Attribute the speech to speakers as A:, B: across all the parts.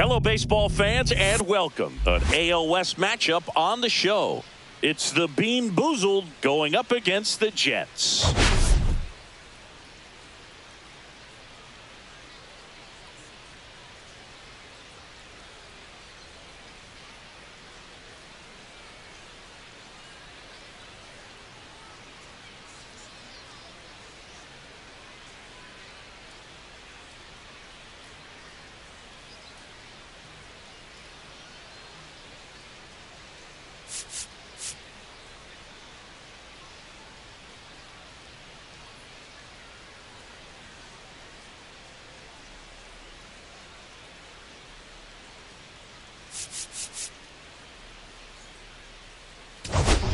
A: Hello, baseball fans, and welcome to an AL West matchup on the show. It's the Bean Boozled going up against the Jets.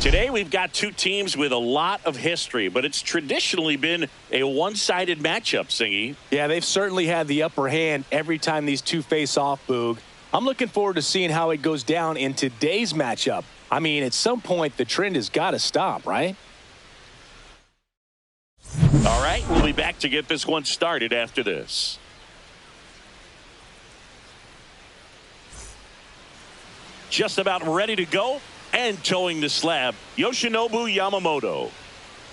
A: Today we've got two teams with a lot of history, but it's traditionally been a one-sided matchup, Singy.
B: Yeah, they've certainly had the upper hand every time these two face off, Boog. I'm looking forward to seeing how it goes down in today's matchup. I mean, at some point, the trend has got to stop, right?
A: All right, we'll be back to get this one started after this. Just about ready to go. And towing the slab, Yoshinobu Yamamoto.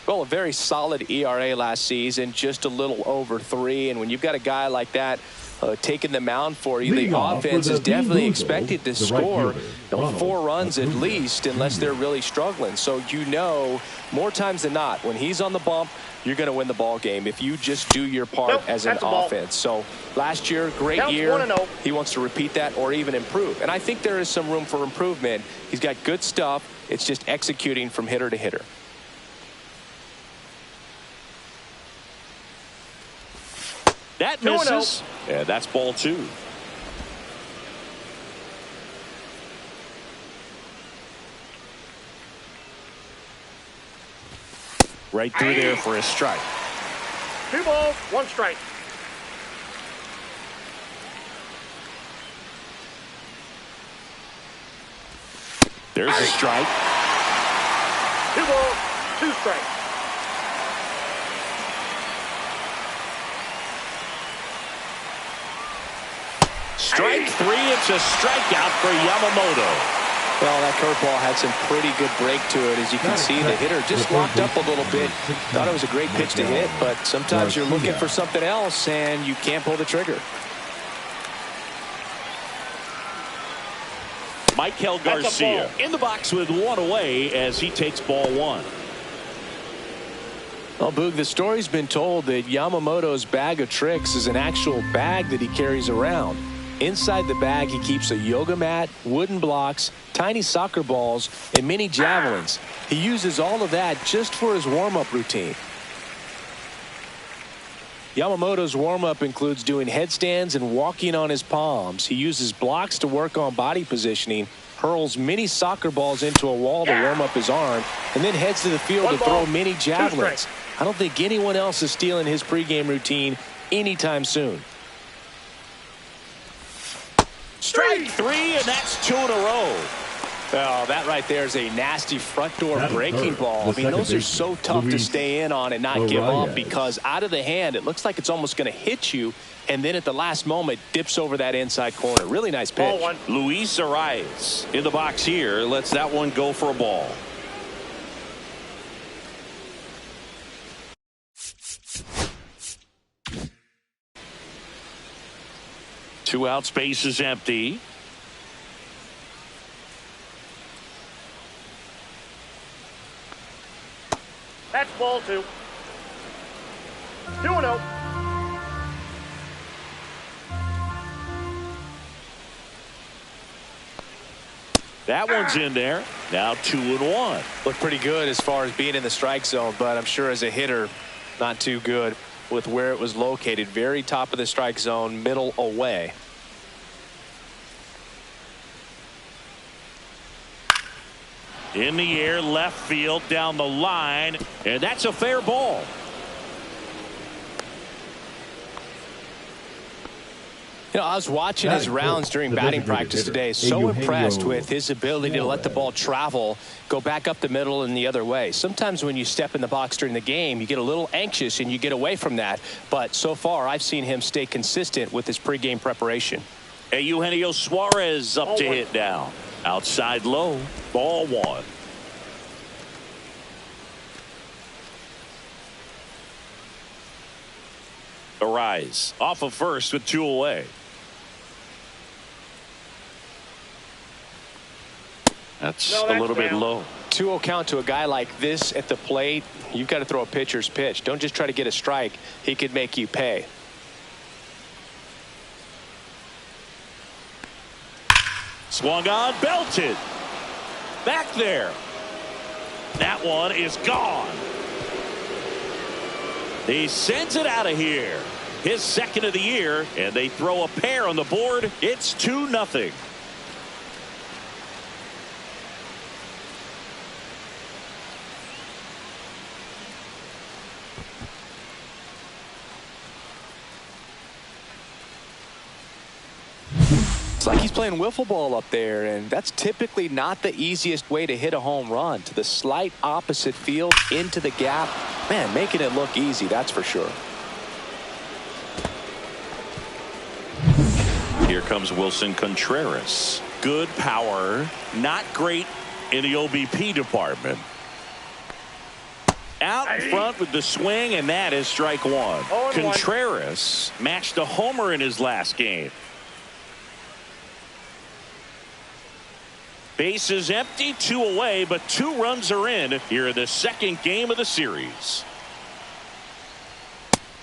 B: Well, a very solid ERA last season, just a little over 3. And when you've got a guy like that taking the mound for you, the offense is definitely expected to score 4 runs at least, unless they're really struggling. So more times than not, when he's on the bump, you're going to win the ball game if you just do your part as an offense. So last year, great year. He wants to repeat that or even improve. And I think there is some room for improvement. He's got good stuff. It's just executing from hitter to hitter.
A: That misses. Yeah, that's ball 2. Right through there for a strike.
C: 2 balls, 1 strike.
A: There's a strike.
C: 2 balls, 2 strikes.
A: Strike 3. It's a strikeout for Yamamoto.
B: Well, that curveball had some pretty good break to it. As you can see, the hitter just locked up a little bit. Thought it was a great pitch to hit, but sometimes you're looking for something else, and you can't pull the trigger.
A: Michael Garcia in the box with 1 away as he takes ball 1.
B: Well, Boog, the story's been told that Yamamoto's bag of tricks is an actual bag that he carries around. Inside the bag, he keeps a yoga mat, wooden blocks, tiny soccer balls, and mini javelins. He uses all of that just for his warm-up routine. Yamamoto's warm-up includes doing headstands and walking on his palms. He uses blocks to work on body positioning, hurls mini soccer balls into a wall to warm up his arm, and then heads to the field to throw mini javelins. I don't think anyone else is stealing his pregame routine anytime soon.
A: Strike 3, and that's 2 in a row.
B: Oh, that right there is a nasty front door breaking ball. I mean, those are so tough to stay in on and not give up, because out of the hand, it looks like it's almost going to hit you, and then at the last moment, dips over that inside corner. Really nice pitch.
A: Luis Arias in the box here. Lets that one go for a ball. Two out, space is empty.
C: That's ball 2. 2-0.
A: That one's in there. Now 2-1.
B: Looked pretty good as far as being in the strike zone, but I'm sure as a hitter, not too good with where it was located. Very top of the strike zone, middle away.
A: In the air, left field, down the line, and that's a fair ball.
B: You know, I was watching his rounds during batting practice today. So impressed with his ability to let the ball travel, go back up the middle and the other way. Sometimes when you step in the box during the game, you get a little anxious and you get away from that. But so far, I've seen him stay consistent with his pregame preparation.
A: Hey, Eugenio Suarez up to hit now. Outside low. Ball 1. Arise off of first with 2 away. That's a little bit low.
B: 2-0 count to a guy like this at the plate. You've got to throw a pitcher's pitch. Don't just try to get a strike. He could make you pay.
A: Swung on, belted. Back there. That one is gone. He sends it out of here. His second of the year, and they throw a pair on the board. It's 2-0.
B: It's like he's playing wiffle ball up there, and that's typically not the easiest way to hit a home run. To the slight opposite field, into the gap. Man, making it look easy, that's for sure.
A: Here comes Wilson Contreras. Good power, not great in the OBP department. Out in front with the swing, and that is strike 1. Contreras matched a homer in his last game. Bases empty, 2 away, but 2 runs are in here in the second game of the series.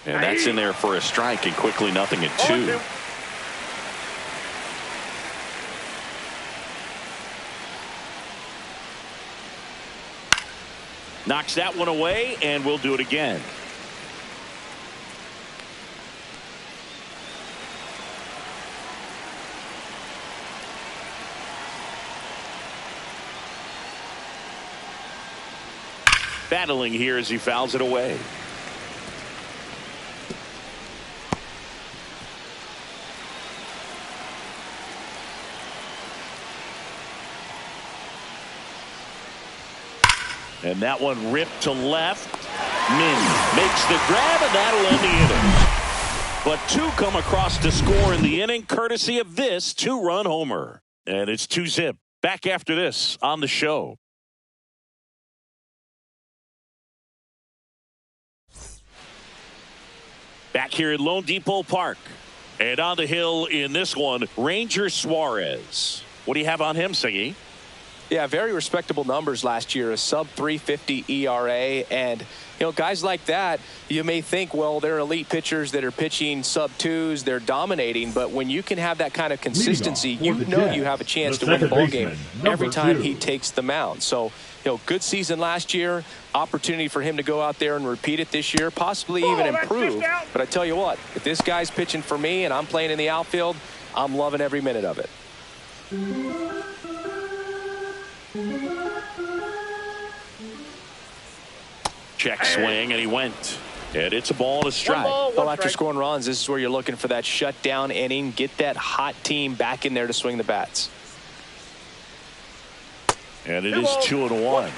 A: And that's in there for a strike, and quickly nothing at 2. Knocks that one away, and we'll do it again. Battling here as he fouls it away. And that one ripped to left. Min makes the grab, and that'll end the inning. But 2 come across to score in the inning, courtesy of this 2-run homer. And it's 2-zip. Back after this on the show. Back here at Lone Depot Park. And on the hill in this one, Ranger Suarez. What do you have on him, Singy?
B: Yeah, very respectable numbers last year, a sub-350 ERA. And, you know, guys like that, you may think, well, they're elite pitchers that are pitching sub-2s, they're dominating. But when you can have that kind of consistency, you know you have a chance to win the ball game every time he takes the mound. So, you know, good season last year, opportunity for him to go out there and repeat it this year, possibly even improve. But I tell you what, if this guy's pitching for me and I'm playing in the outfield, I'm loving every minute of it.
A: Check swing, and he went. And it's a ball and a strike.
B: Well, after scoring runs, this is where you're looking for that shutdown inning. Get that hot team back in there to swing the bats.
A: And it is 2-1.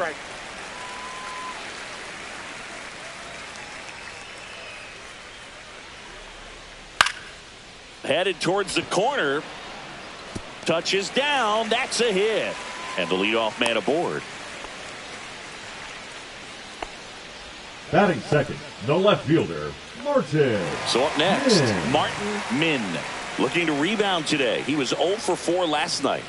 A: Headed towards the corner. Touches down. That's a hit. And the leadoff man aboard.
D: Batting second, the left fielder, Martin.
A: So up next, Martin Min. Looking to rebound today. He was 0 for 4 last night.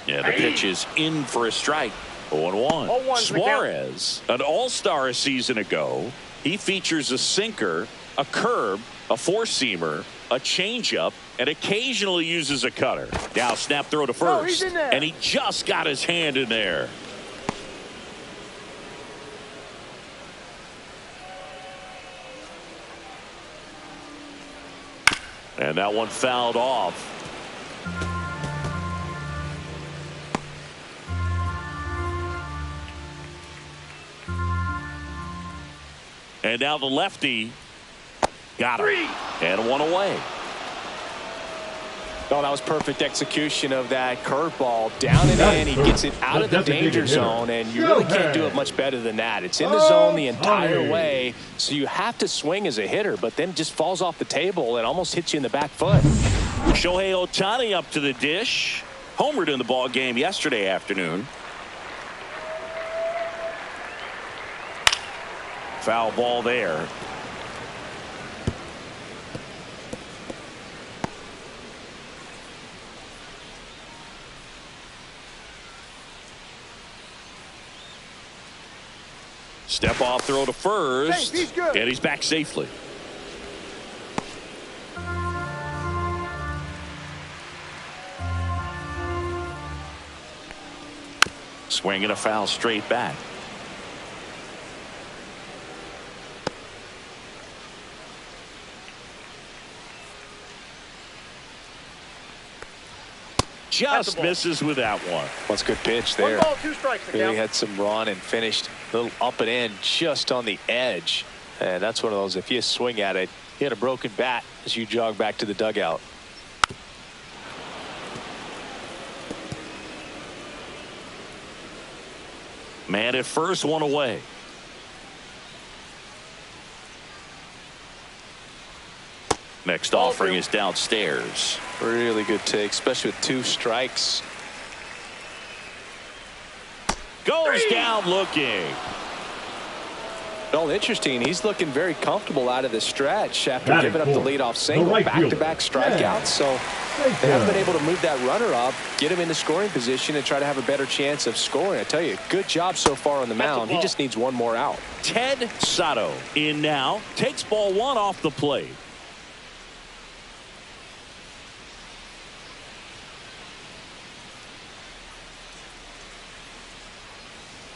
A: Yeah, the pitch is in for a strike. 0-1. Suarez, an all-star a season ago. He features a sinker, a curve, a four-seamer, a changeup, and occasionally uses a cutter. Now snap throw to first. And he just got his hand in there. And that one fouled off. And now the lefty got him. And one away.
B: Oh, that was perfect execution of that curveball. Down and in. He gets it out of the danger zone, and you really can't do it much better than that. It's in the zone the entire way, so you have to swing as a hitter, but then just falls off the table and almost hits you in the back foot.
A: Shohei Ohtani up to the dish. Homered in the ball game yesterday afternoon. Foul ball there. Step off throw to first. And he's back safely. Swinging a foul straight back. Just misses with that one.
B: That's a good pitch there.
C: 1 ball, 2 strikes.
B: Really had some run and finished a little up and in just on the edge. And that's one of those, if you swing at it, you had a broken bat as you jog back to the dugout.
A: Man at first, one away. Next offering is downstairs.
B: Really good take, especially with 2 strikes.
A: Goes down looking.
B: Well, interesting. He's looking very comfortable out of the stretch after giving up the leadoff single. Back-to-back strikeouts. So they haven't been able to move that runner up, get him into scoring position, and try to have a better chance of scoring. I tell you, good job so far on the mound. He just needs one more out.
A: Ted Sato in now. Takes ball 1 off the plate.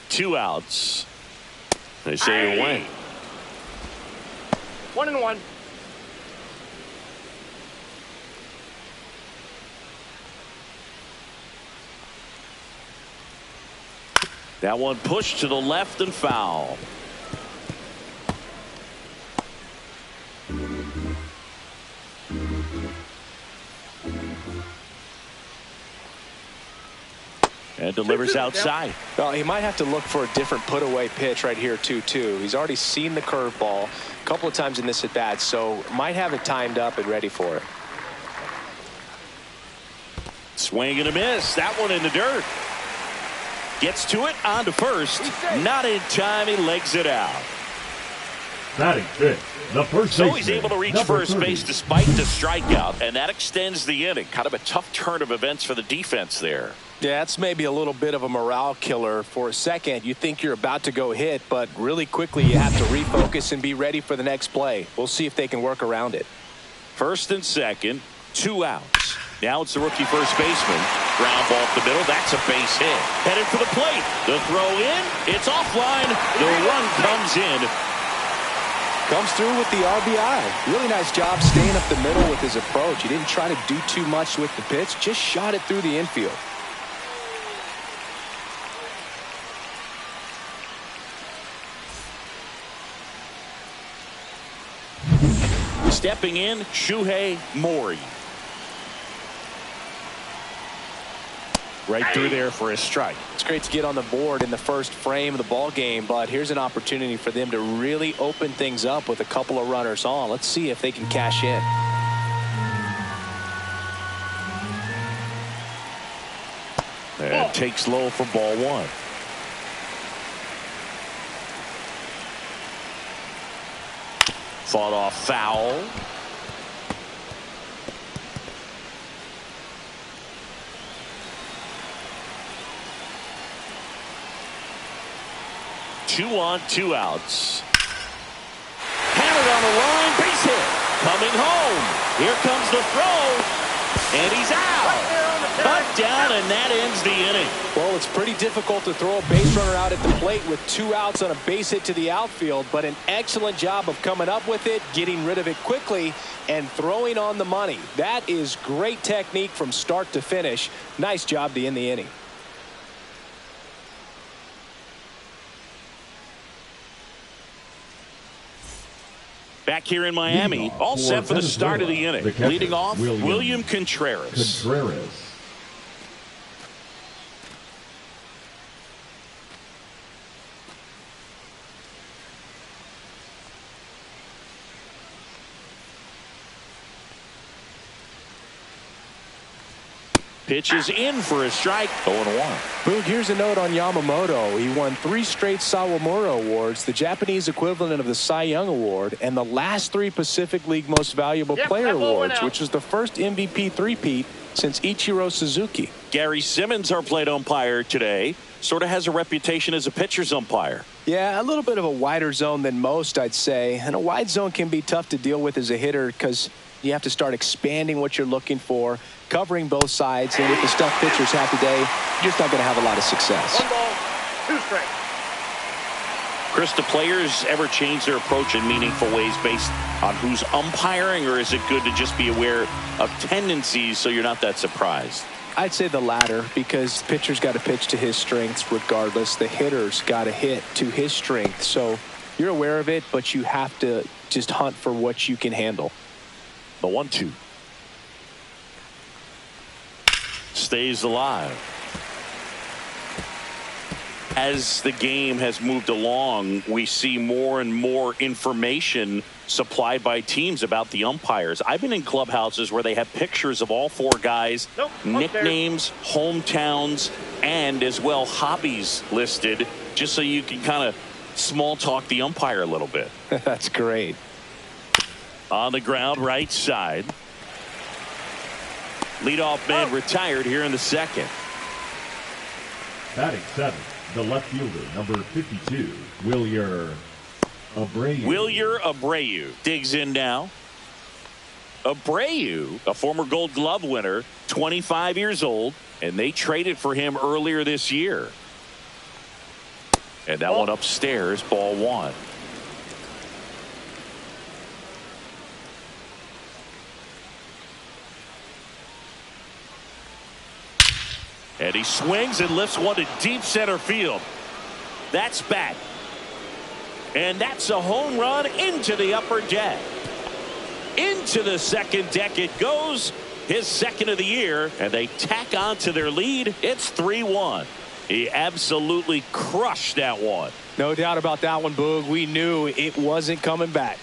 A: Two outs. They say you're away.
C: 1-1.
A: That one pushed to the left and foul. And delivers outside.
B: Well, he might have to look for a different put-away pitch right here, 2-2. He's already seen the curveball a couple of times in this at-bat, so might have it timed up and ready for it.
A: Swing and a miss. That one in the dirt. Gets to it, on to first. Not in time. He legs it out.
D: Batting fifth, the first
A: So he's able to reach first base despite the strikeout, and that extends the inning. Kind of a tough turn of events for the defense there.
B: Yeah, that's maybe a little bit of a morale killer. For a second, you think you're about to go hit, but really quickly you have to refocus and be ready for the next play. We'll see if they can work around it.
A: First and second, 2 outs. Now it's the rookie first baseman. Ground ball up the middle. That's a base hit. Headed for the plate. The throw in. It's offline. The run comes in.
B: Comes through with the RBI. Really nice job staying up the middle with his approach. He didn't try to do too much with the pitch. Just shot it through the infield.
A: Stepping in, Shuhei Mori. Right through there for a strike.
B: It's great to get on the board in the first frame of the ball game, but here's an opportunity for them to really open things up with a couple of runners on. Let's see if they can cash in.
A: And takes low for ball 1. Fought off foul. Two on, 2 outs. Hammered on the line, base hit. Coming home. Here comes the throw. And he's out. Cut down, and that ends the inning.
B: Well, it's pretty difficult to throw a base runner out at the plate with 2 outs on a base hit to the outfield, but an excellent job of coming up with it, getting rid of it quickly, and throwing on the money. That is great technique from start to finish. Nice job to end the inning.
A: Back here in Miami, all set for the start of the inning. Leading off, William Contreras. Pitch is in for a strike. 0-1.
B: Boog, here's a note on Yamamoto. He won 3 straight Sawamura Awards, the Japanese equivalent of the Cy Young Award, and the last 3 Pacific League Most Valuable Player Awards, which is the first MVP three-peat since Ichiro Suzuki.
A: Gary Simmons, our plate umpire today, sort of has a reputation as a pitcher's umpire.
B: Yeah, a little bit of a wider zone than most, I'd say. And a wide zone can be tough to deal with as a hitter because you have to start expanding what you're looking for, covering both sides, and with the stuff pitchers have today, you're just not going to have a lot of success.
C: 1 ball, 2 strikes.
A: Chris, do players ever change their approach in meaningful ways based on who's umpiring, or is it good to just be aware of tendencies so you're not that surprised?
B: I'd say the latter, because the pitcher's got to pitch to his strengths regardless. The hitter's got to hit to his strength. So you're aware of it, but you have to just hunt for what you can handle.
A: The 1-2. Stays alive. As the game has moved along, we see more and more information supplied by teams about the umpires. I've been in clubhouses where they have pictures of all 4 guys, nicknames, hometowns, and as well hobbies listed, just so you can kind of small talk the umpire a little bit.
B: That's great.
A: On the ground, right side. Leadoff man retired here in the second.
D: Batting 7th, the left fielder, number 52, Wilyer Abreu.
A: Wilyer Abreu digs in now. Abreu, a former Gold Glove winner, 25 years old, and they traded for him earlier this year. And that one upstairs, ball 1. And he swings and lifts one to deep center field. That's back. And that's a home run into the upper deck. Into the second deck it goes. His second of the year. And they tack on to their lead. It's 3-1. He absolutely crushed that one.
B: No doubt about that one, Boog. We knew it wasn't coming back.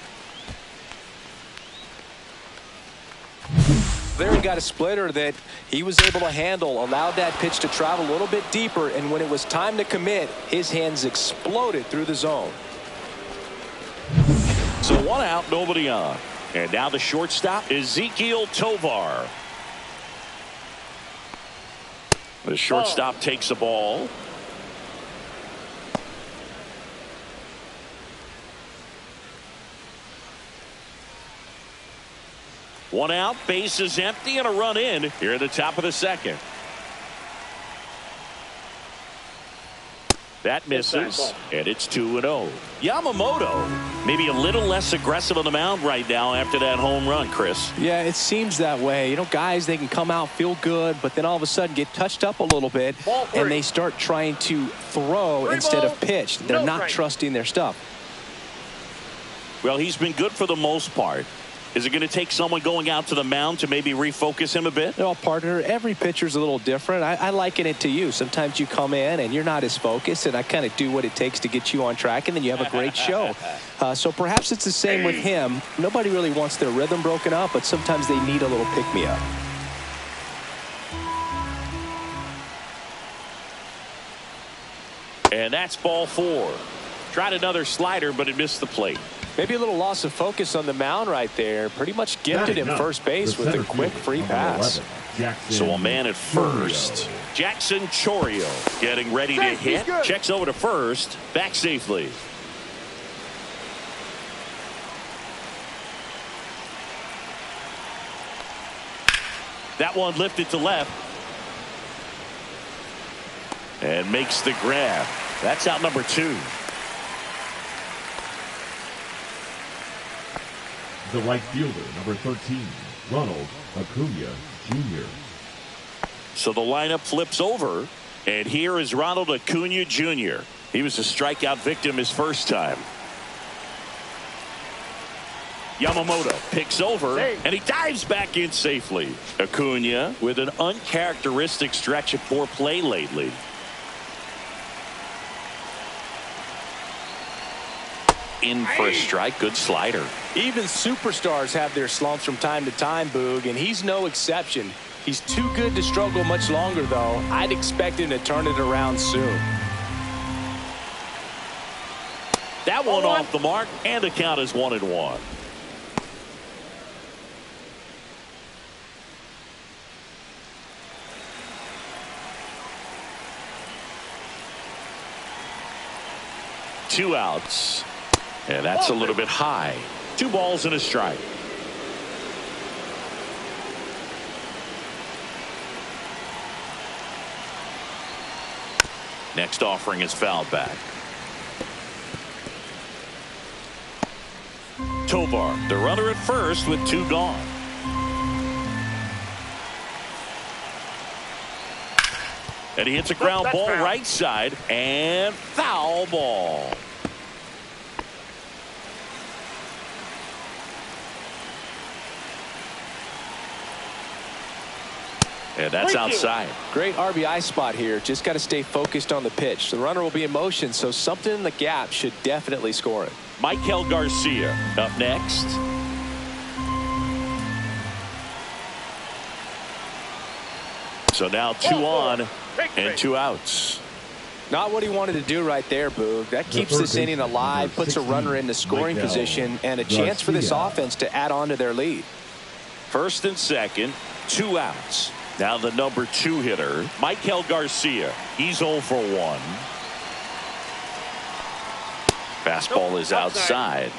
B: There he got a splitter that he was able to handle, allowed that pitch to travel a little bit deeper, and when it was time to commit, his hands exploded through the zone.
A: So 1 out, nobody on. And now the shortstop, Ezekiel Tovar. The shortstop takes the ball. One out, base is empty, and a run in here at the top of the second. That misses, and it's 2-0. Yamamoto maybe a little less aggressive on the mound right now after that home run, Chris.
B: Yeah, it seems that way. You know, guys, they can come out, feel good, but then all of a sudden get touched up a little bit, and they start trying to throw instead of pitch. They're not trusting their stuff.
A: Well, he's been good for the most part. Is it going to take someone going out to the mound to maybe refocus him a bit?
B: No, partner, every pitcher's a little different. I liken it to you. Sometimes you come in and you're not as focused, and I kind of do what it takes to get you on track, and then you have a great show. So perhaps it's the same with him. Nobody really wants their rhythm broken up, but sometimes they need a little pick-me-up.
A: And that's ball 4. Tried another slider, but it missed the plate.
B: Maybe a little loss of focus on the mound right there. Pretty much gifted him first base with a quick free pass.
A: So a man at first. Jackson Chourio getting ready to hit. Checks over to first. Back safely. That one lifted to left. And makes the grab. That's out number 2.
D: The right fielder, number 13, Ronald Acuna Jr.
A: So the lineup flips over, and here is Ronald Acuna Jr. He was a strikeout victim his first time. Yamamoto picks over, and he dives back in safely. Acuna with an uncharacteristic stretch of poor play lately. In for a strike. Good slider.
B: Even superstars have their slumps from time to time, Boog, and he's no exception. He's too good to struggle much longer, though. I'd expect him to turn it around soon.
A: That one off the mark, and the count is 1-1. Two outs. And that's a little bit high. 2 balls and a strike. Next offering is fouled back. Tovar, the runner at first with 2 gone. And he hits a ground ball right side, and foul ball. And that's outside.
B: Great RBI spot here. Just got to stay focused on the pitch. The runner will be in motion, so something in the gap should definitely score it.
A: Michael Garcia up next. So now 2 on and 2 outs.
B: Not what he wanted to do right there, Boog. That keeps this inning alive, puts a runner in the scoring position, and a chance for this offense to add on to their lead.
A: First and second, 2 outs. Now the number 2 hitter, Michael Garcia. He's 0 for 1. Fastball is outside.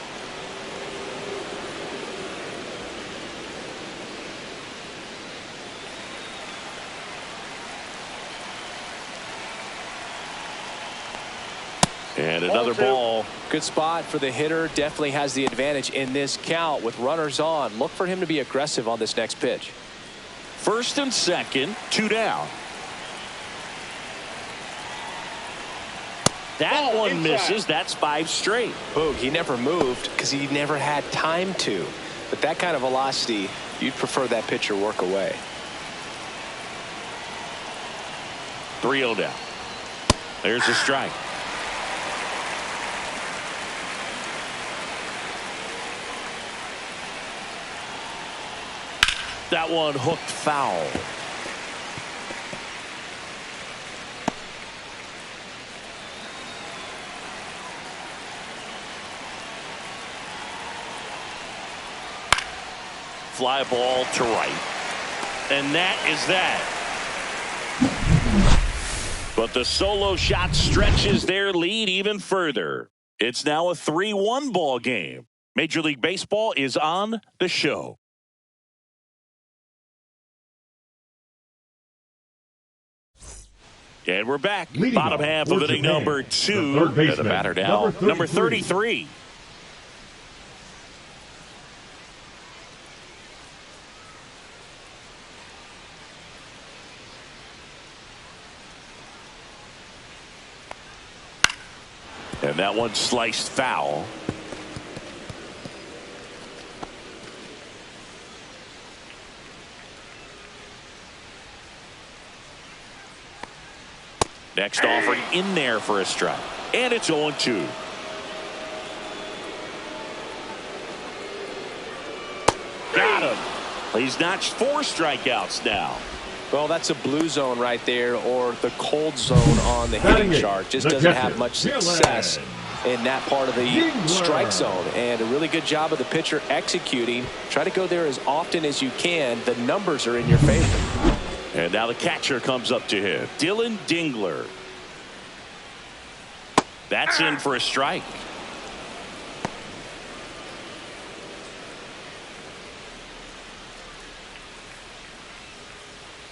A: And another ball.
B: Good spot for the hitter. Definitely has the advantage in this count with runners on. Look for him to be aggressive on this next pitch.
A: First and second, 2 down. That one misses. That's 5 straight.
B: Boog, he never moved because he never had time to. But that kind of velocity, you'd prefer that pitcher work away.
A: 3-0 down. There's a strike. That one hooked foul. Fly ball to right. And that is that. But the solo shot stretches their lead even further. It's now a 3-1 ball game. Major League Baseball is on the show. And we're back. Bottom half of inning number 2. The batter now, number 33. And that one sliced foul. Next offering in there for a strike. And it's 0-2. Got him. He's notched 4 strikeouts now.
B: Well, that's a blue zone right there, or the cold zone on the hitting chart. Just doesn't have much success in that part of the strike zone. And a really good job of the pitcher executing. Try to go there as often as you can. The numbers are in your favor.
A: And now the catcher comes up to him. Dylan Dingler. That's in for a strike.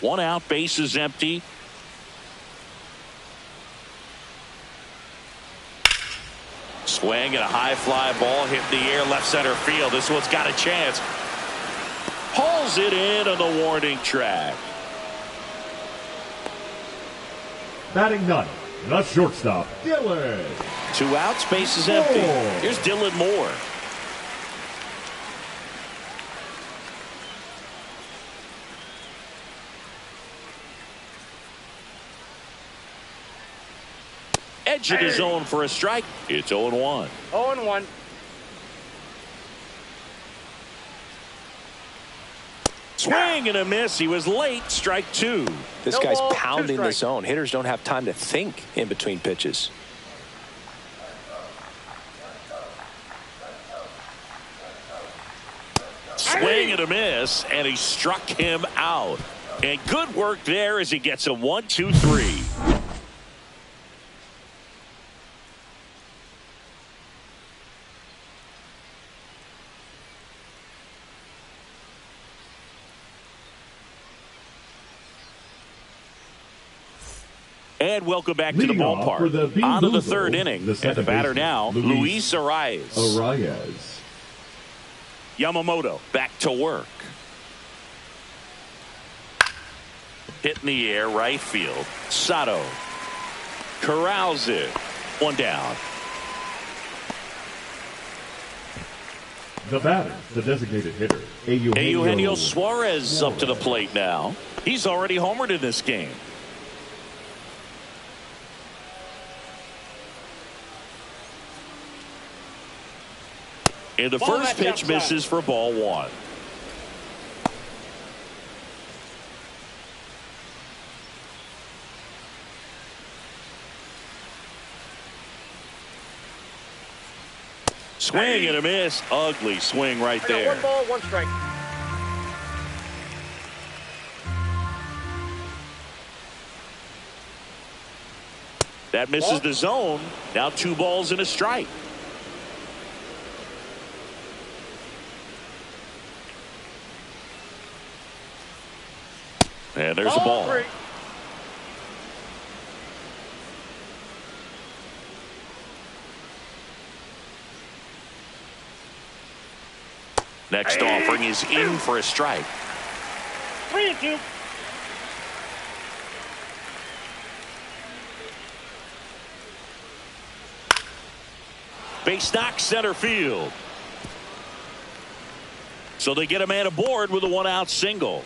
A: One out, base is empty. Swing and a high fly ball hit in the air left center field. This one's got a chance. Hauls it in on the warning track.
D: Batting ninth, the shortstop, Dylan.
A: 2 outs, base is empty. Here's Dylan Moore. Edge of the zone for a strike. It's 0-1.
C: 0-1.
A: Swing and a miss. He was late. Strike two.
B: This guy's pounding the zone. Hitters don't have time to think in between pitches.
A: Swing and a miss, and he struck him out. And good work there as he gets a 1-2-3. And welcome back to the ballpark. On to the third inning. And the batter now, Luis Arraez. Yamamoto back to work. Hit in the air, right field. Sato corrals it. One down.
D: The batter, the designated hitter,
A: Eugenio Suarez up to the plate now. He's already homered in this game. And the first pitch misses for ball one. Swing and a miss. Ugly swing right there.
C: 1 ball, 1 strike.
A: That misses the zone. Now 2 balls and a strike. And there's a ball.
C: 3.
A: Next offering is in for a strike.
C: 3-2.
A: Base knock center field. So they get a man aboard with a 1-out single.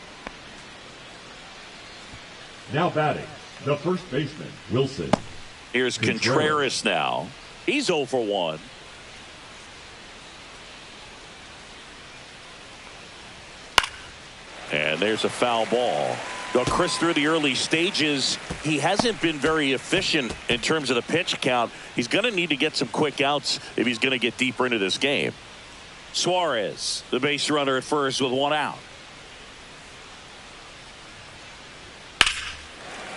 D: Now batting, the first baseman, Wilson.
A: Here's Contreras now. He's 0 for 1. And there's a foul ball. Now, Chris, through the early stages, he hasn't been very efficient in terms of the pitch count. He's going to need to get some quick outs if he's going to get deeper into this game. Suarez, the base runner at first with 1 out.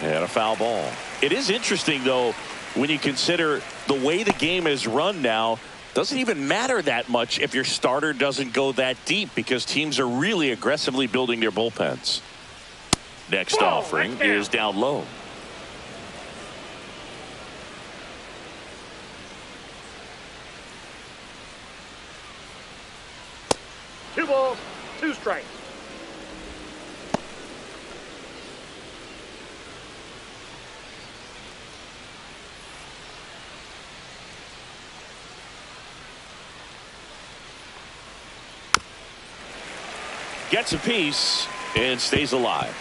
A: And a foul ball. It is interesting, though, when you consider the way the game is run now. Doesn't even matter that much if your starter doesn't go that deep, because teams are really aggressively building their bullpens. Next offering is down low.
C: Two balls, 2 strikes.
A: Gets a piece and stays alive.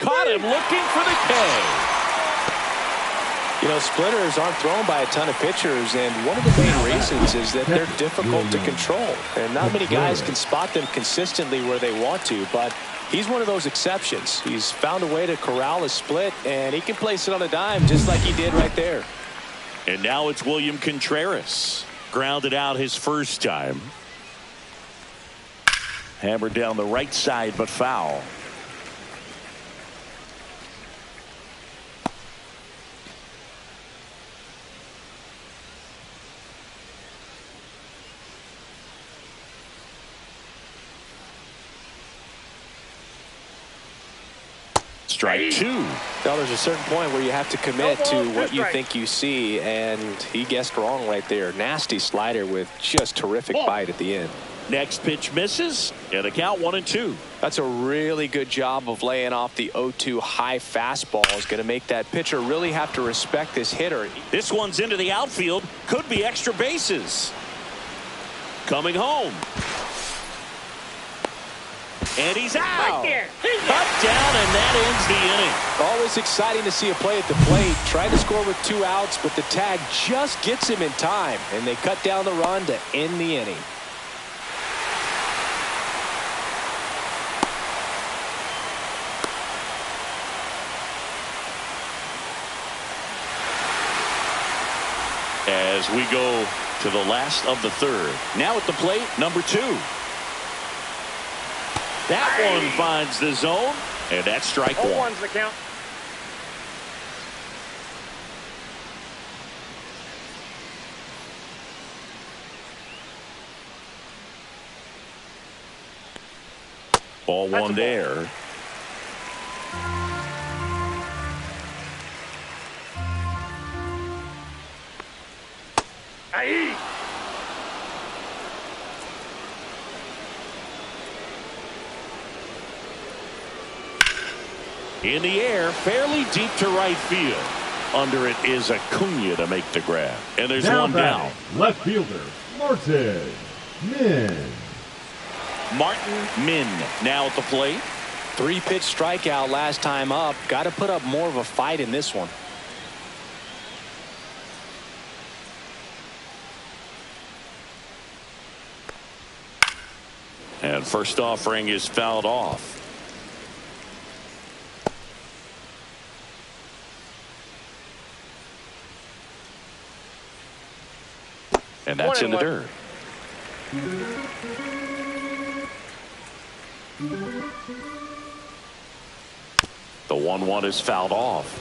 A: Caught him looking for the K.
B: You know, splitters aren't thrown by a ton of pitchers, and one of the main reasons is that they're difficult to control. And not many guys can spot them consistently where they want to, but he's one of those exceptions. He's found a way to corral a split, and he can place it on a dime just like he did right there.
A: And now it's William Contreras. Grounded out his first time. Hammered down the right side, but foul. Strike 2.
B: Well, there's a certain point where you have to commit to what you think you see, and he guessed wrong right there. Nasty slider with just terrific bite at the end.
A: Next pitch misses, and a count 1-2.
B: That's a really good job of laying off the 0-2 high fastball. Is going to make that pitcher really have to respect this hitter.
A: This one's into the outfield. Could be extra bases. Coming home. And he's out.
C: Right there.
A: Cut down, and that ends the inning.
B: Always exciting to see a play at the plate. Tried to score with 2 outs, but the tag just gets him in time, and they cut down the run to end the inning.
A: As we go to the last of the third. Now at the plate, number 2. That one finds the zone, and that's strike 1.
C: 0-1's the count.
A: Ball 1 there.
C: Aye.
A: In the air, fairly deep to right field. Under it is Acuna to make the grab. And there's
D: Now
A: one down.
D: Left fielder, Martin Min.
A: Martin Min now at the plate.
B: 3-pitch strikeout last time up. Got to put up more of a fight in this one.
A: And first offering is fouled off. And that's in the dirt. The 1-1 is fouled off.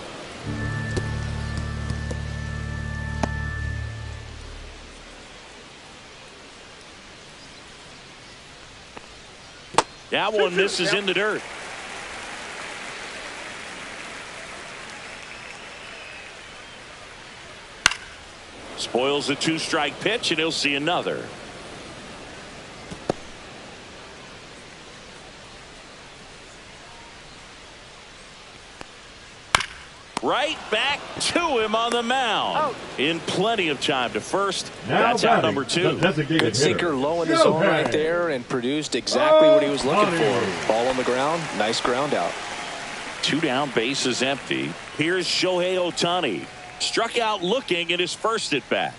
A: That one misses in the dirt. Spoils a 2-strike pitch, and he'll see another. Right back to him on the mound. In plenty of time to first. That's out number 2.
B: Good sinker low in the zone right there and produced exactly what he was looking for. Ball on the ground. Nice ground out.
A: 2 down, bases empty. Here's Shohei Ohtani. Struck out looking at his first at bat.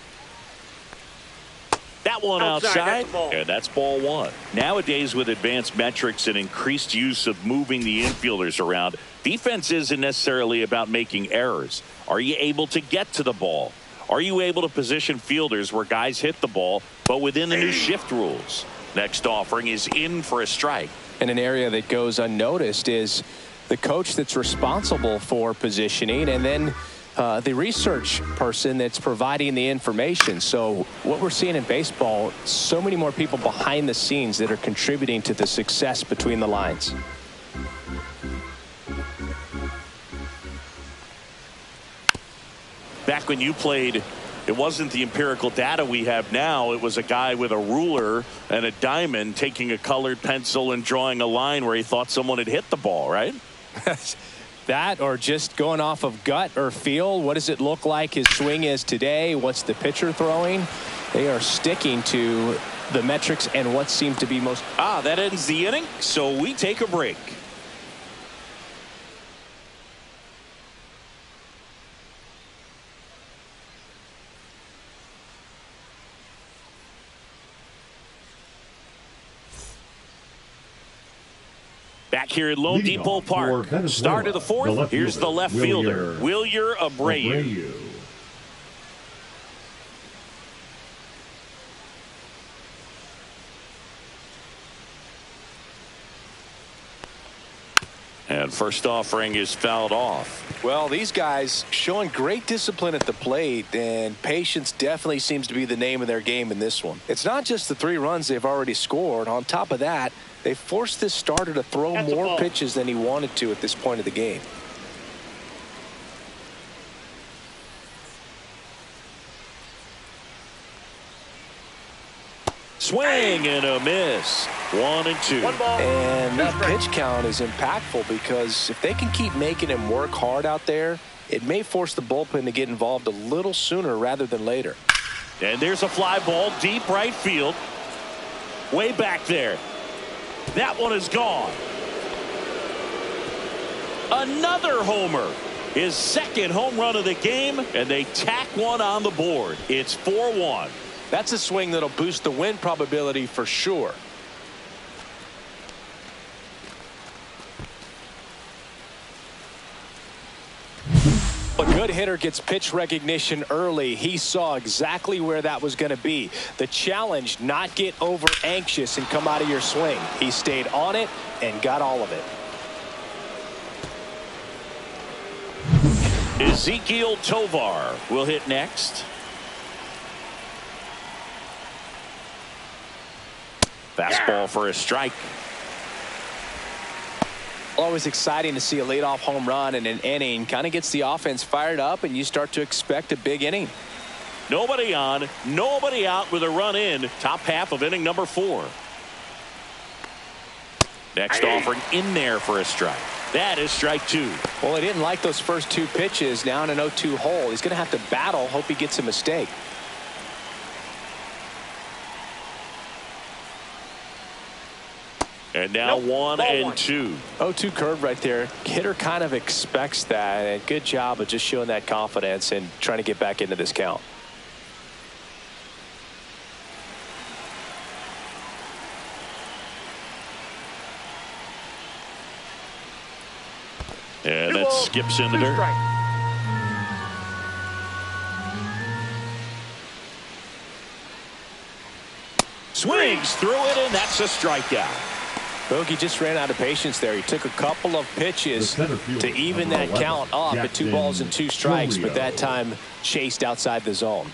A: That one outside, and that's ball 1. Nowadays, with advanced metrics and increased use of moving the infielders around, defense isn't necessarily about making errors. Are you able to get to the ball? Are you able to position fielders where guys hit the ball, but within the new shift rules? Next offering is in for a strike.
B: And an area that goes unnoticed is the coach that's responsible for positioning, and then the research person that's providing the information. So what we're seeing in baseball, so many more people behind the scenes that are contributing to the success between the lines.
A: Back when you played, it wasn't the empirical data we have now. It was a guy with a ruler and a diamond taking a colored pencil and drawing a line where he thought someone had hit the ball, right?
B: That, or just going off of gut or feel. What does it look like his swing is today? What's the pitcher throwing? They are sticking to the metrics and what seems to be most.
A: That ends the inning, so we take a break. Back here at Lone Depot Park, start of the 4th. Here's the left fielder, Wilyer Abreu. And first offering is fouled off.
B: Well, these guys showing great discipline at the plate, and patience definitely seems to be the name of their game in this one. It's not just the 3 runs they've already scored. On top of that, they forced this starter to throw more pitches than he wanted to at this point of the game.
A: Swing and a miss. 1 and 2.
B: And that pitch count is impactful because if they can keep making him work hard out there, it may force the bullpen to get involved a little sooner rather than later.
A: And there's a fly ball deep right field. Way back there. That one is gone. Another homer. His second home run of the game, and they tack one on the board. It's 4-1.
B: That's a swing that'll boost the win probability for sure. A good hitter gets pitch recognition early. He saw exactly where that was going to be. The challenge, not get over anxious and come out of your swing. He stayed on it and got all of it.
A: Ezekiel Tovar will hit next. Fastball for a strike.
B: Always exciting to see a leadoff home run in an inning. Kind of gets the offense fired up, and you start to expect a big inning.
A: Nobody on, nobody out with a run in. Top half of inning number 4. Next offering in there for a strike. That is strike 2.
B: Well, he didn't like those first 2 pitches. Now in an 0-2 hole. He's going to have to battle. Hope he gets a mistake.
A: And now 1-2.
B: 0-2 curve right there. Hitter kind of expects that. And good job of just showing that confidence and trying to get back into this count.
A: And that skips in the dirt. Swings through it, and that's a strikeout.
B: Bogey just ran out of patience there. He took a couple of pitches to even that count up at 2 balls and 2 strikes, but that time chased outside the zone.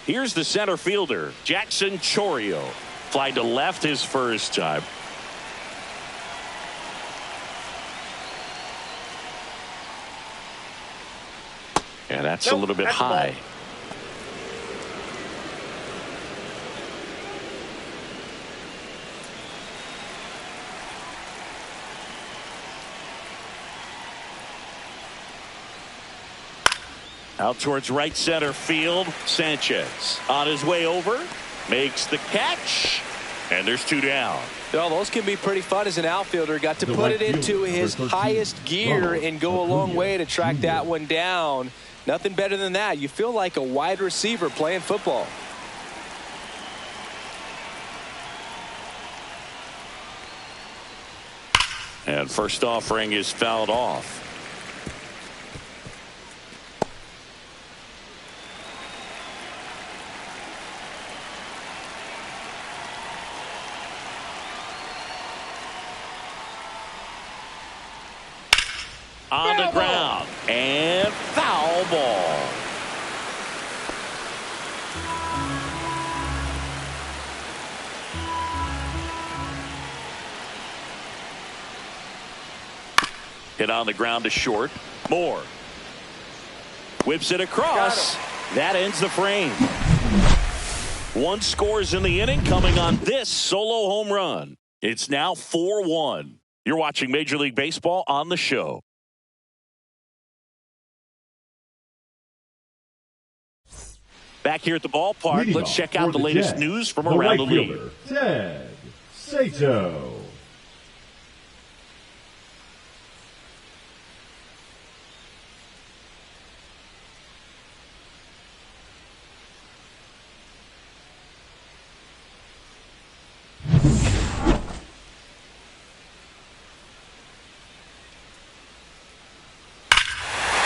A: Here's the center fielder, Jackson Chourio. Fly to left his first time. And that's a little bit high. Out towards right center field. Sanchez on his way over. Makes the catch. And there's 2 down.
B: Well, those can be pretty fun as an outfielder. Got to put it into his highest gear and go a long way to track that one down. Nothing better than that. You feel like a wide receiver playing football.
A: And first offering is fouled off. On the ground, and foul ball. Hit on the ground to short. Moore whips it across. That ends the frame. 1 scores in the inning, coming on this solo home run. It's now 4-1. You're watching Major League Baseball on the show. Back here at the ballpark, let's check out the latest news from around the league.
D: Ted Sato.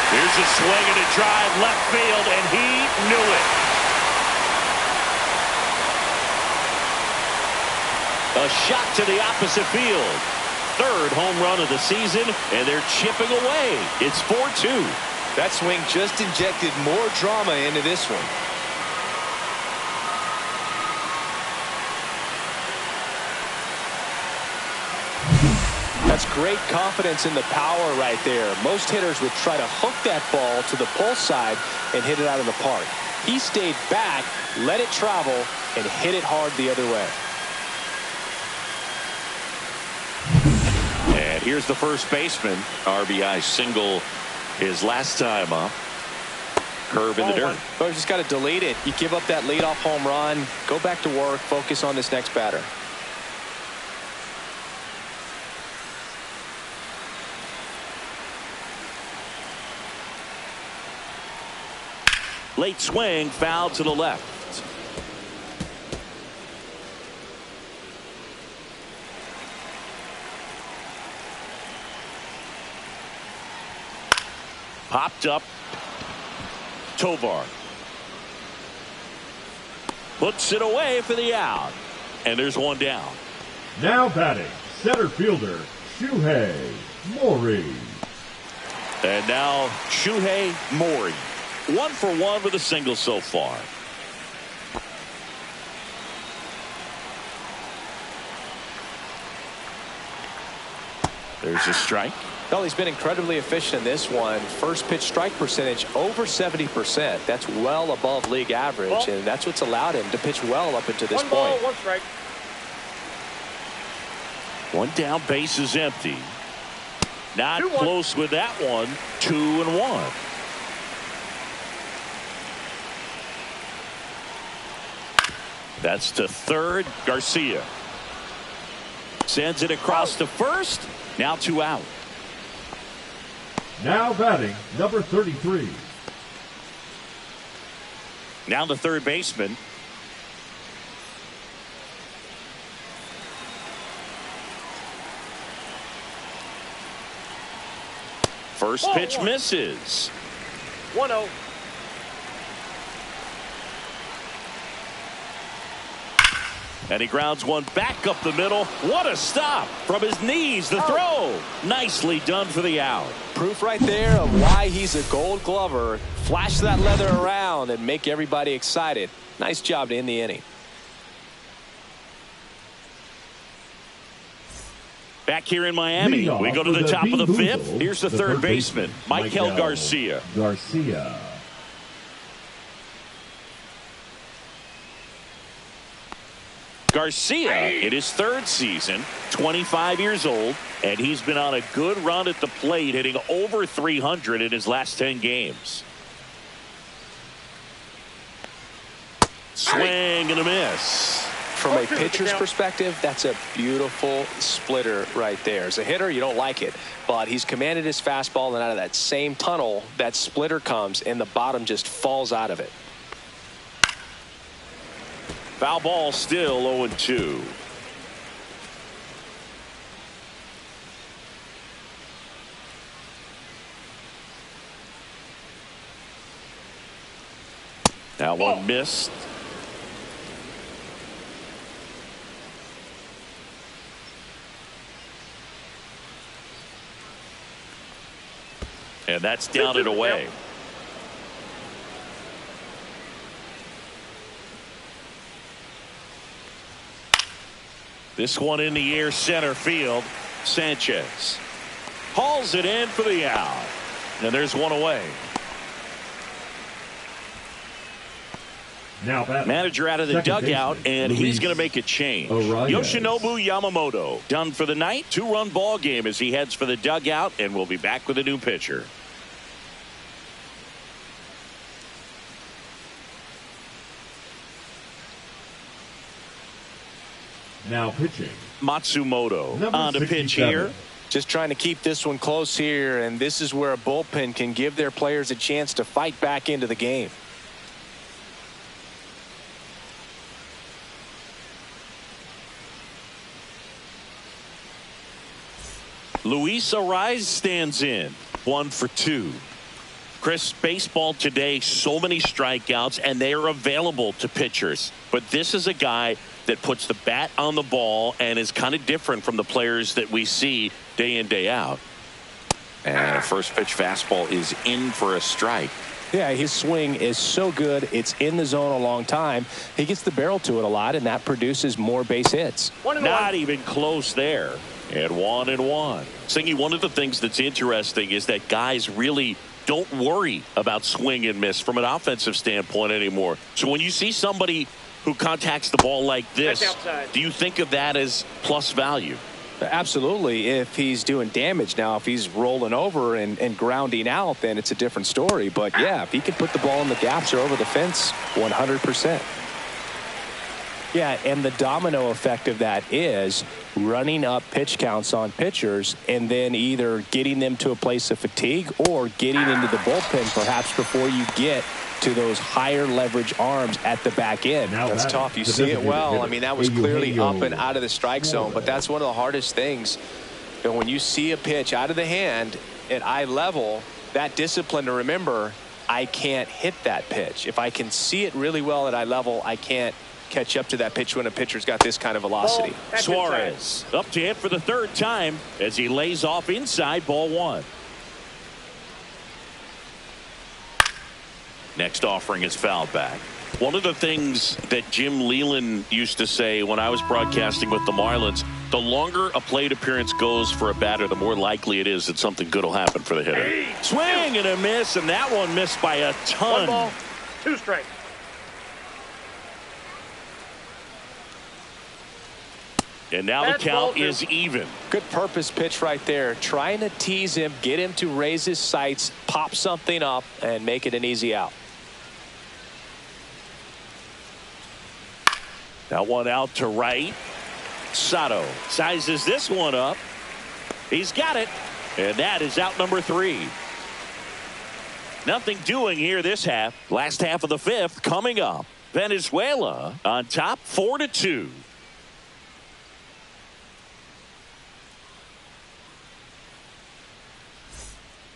A: Here's a swing and a drive left field, and he knew it. A shot to the opposite field. 3rd home run of the season, and they're chipping away. It's 4-2.
B: That swing just injected more drama into this one. That's great confidence in the power right there. Most hitters would try to hook that ball to the pull side and hit it out of the park. He stayed back, let it travel, and hit it hard the other way.
A: And here's the first baseman. RBI single his last time up. Curve in the dirt.
B: Well, you just got to delete it. You give up that leadoff home run. Go back to work. Focus on this next batter.
A: Late swing, foul to the left. Popped up. Tovar puts it away for the out. And there's one down.
D: Now batting, center fielder, Shuhei Mori.
A: And now Shuhei Mori. 1 for 1 with a single so far. There's a strike.
B: Well, he's been incredibly efficient in this one. First pitch strike percentage over 70%. That's well above league average, and that's what's allowed him to pitch well up until this point.
C: 1 ball, 1 strike.
A: 1 down, base is empty. Not close with that one. 2-1. That's to third. Garcia sends it across to first. Now 2 out.
D: Now batting, number 33.
A: Now the third baseman. First pitch misses.
C: 1-0.
A: And he grounds one back up the middle. What a stop from his knees. The throw. Nicely done for the out.
B: Proof right there of why he's a Gold Glover. Flash that leather around and make everybody excited. Nice job to end the inning.
A: Back here in Miami, we go to the top of the fifth. Here's the third baseman, Michael Garcia. Garcia in his third season, 25 years old, and he's been on a good run at the plate, hitting over 300 in his last 10 games. Swing and a miss.
B: From a pitcher's perspective, that's a beautiful splitter right there. As a hitter, you don't like it, but he's commanded his fastball, and out of that same tunnel, that splitter comes, and the bottom just falls out of it.
A: Foul ball, still 0-2. Now one missed. And that's down and away. This one in the air, center field. Sanchez hauls it in for the out. And there's one away.
D: Now
A: manager out of the dugout, and he's going to make a change. Yoshinobu Yamamoto done for the night. 2-run ball game as he heads for the dugout, and we'll be back with a new pitcher.
D: Now pitching,
A: Matsumoto on to pitch here.
B: Just trying to keep this one close here, and this is where a bullpen can give their players a chance to fight back into the game.
A: Luis Arraez stands in. 1 for 2. Chris, baseball today, so many strikeouts, and they are available to pitchers. But this is a guy that puts the bat on the ball and is kind of different from the players that we see day in, day out. And a first pitch fastball is in for a strike.
B: Yeah, his swing is so good. It's in the zone a long time. He gets the barrel to it a lot, and that produces more base hits.
A: Not even close there. And 1-1. Singy, one of the things that's interesting is that guys really don't worry about swing and miss from an offensive standpoint anymore. So when you see somebody who contacts the ball like this, do you think of that as plus value?
B: Absolutely. If he's doing damage. Now, if he's rolling over and grounding out, then it's a different story. But yeah, if he can put the ball in the gaps or over the fence, 100%. Yeah, and the domino effect of that is running up pitch counts on pitchers and then either getting them to a place of fatigue or getting into the bullpen perhaps before you get to those higher leverage arms at the back end.
E: That's tough. You see it well. I mean, that was clearly up and out of the strike zone, but that's one of the hardest things. You know, when you see a pitch out of the hand at eye level, that discipline to remember, I can't hit that pitch. If I can see it really well at eye level, I can't catch up to that pitch when a pitcher's got this kind of velocity.
A: Suarez up to hit for the third time as he lays off inside, ball one. Next offering is fouled back. One of the things that Jim Leland used to say when I was broadcasting with the Marlins, the longer a plate appearance goes for a batter, the more likely it is that something good will happen for the hitter. Swing and a miss, and that one missed by a ton.
C: 1 ball, 2 strikes.
A: And now the count is even.
B: Good purpose pitch right there. Trying to tease him, get him to raise his sights, pop something up, and make it an easy out.
A: That one out to right. Sato sizes this one up. He's got it. And that is out number 3. Nothing doing here this half. Last half of the 5th coming up. Venezuela on top 4-2.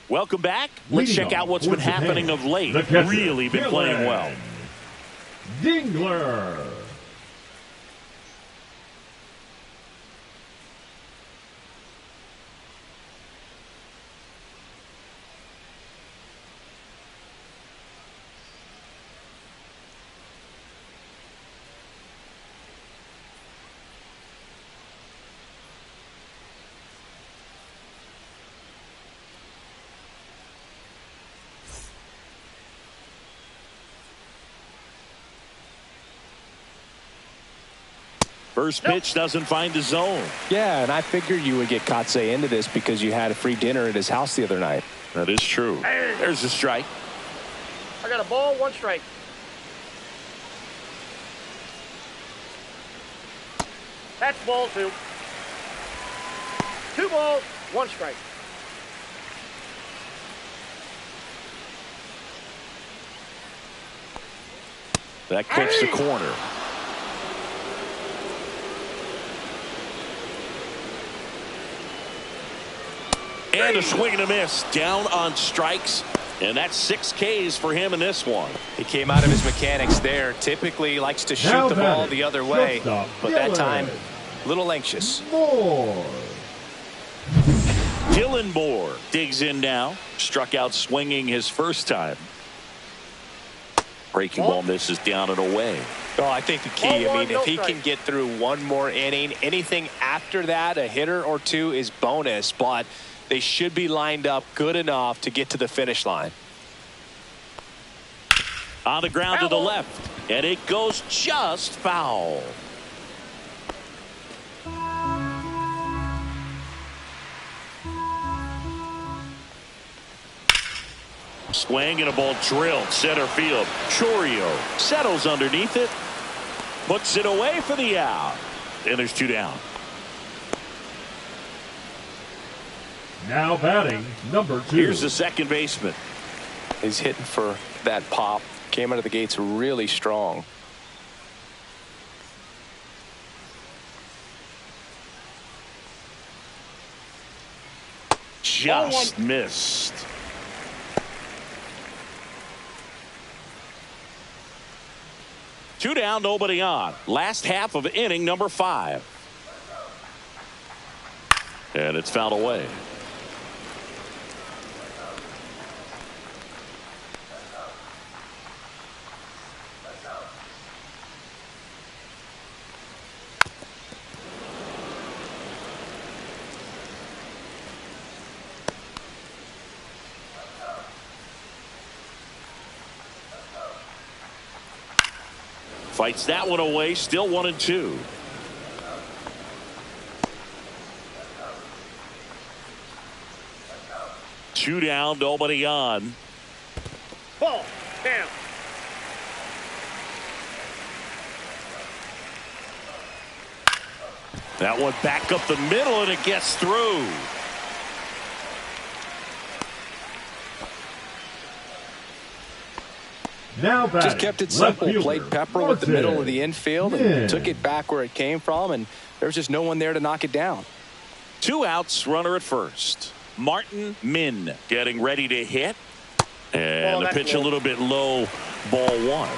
A: Welcome back. Let's check out what's been happening of late. Really been playing well.
D: Dingler.
A: First pitch doesn't find the zone.
B: Yeah, and I figured you would get Kotsay into this because you had a free dinner at his house the other night.
A: That is true. There's a strike.
C: I got a ball, 1 strike. That's ball 2. 2 balls, 1 strike.
A: That clips the corner. And a swing and a miss. Down on strikes. And that's 6 Ks for him in this one.
B: He came out of his mechanics there. Typically likes to shoot the ball the other way. But that time, a little anxious.
A: Dylan Moore digs in now. Struck out swinging his first time. Breaking ball misses down and away.
B: Oh, I think the key, I mean, if he can get through one more inning, anything after that, a hitter or 2 is bonus. But they should be lined up good enough to get to the finish line.
A: On the ground to the left, and it goes just foul. Swing and a ball drilled center field. Chorio settles underneath it, puts it away for the out, and there's 2 down.
D: Now batting, number 2.
A: Here's the second baseman.
B: He's hitting for that pop. Came out of the gates really strong.
A: Just missed. Two down, nobody on. Last half of inning number 5. And it's fouled away. Fights that one away. Still 1-2. Two down, nobody on.
C: Ball down.
A: That one back up the middle, and it gets through.
D: Now
E: just kept it simple. Played pepper with the middle of the infield and took it back where it came from, and there's just no one there to knock it down.
A: 2 outs, runner at first. Martin Min getting ready to hit. And the pitch a little bit low, ball 1.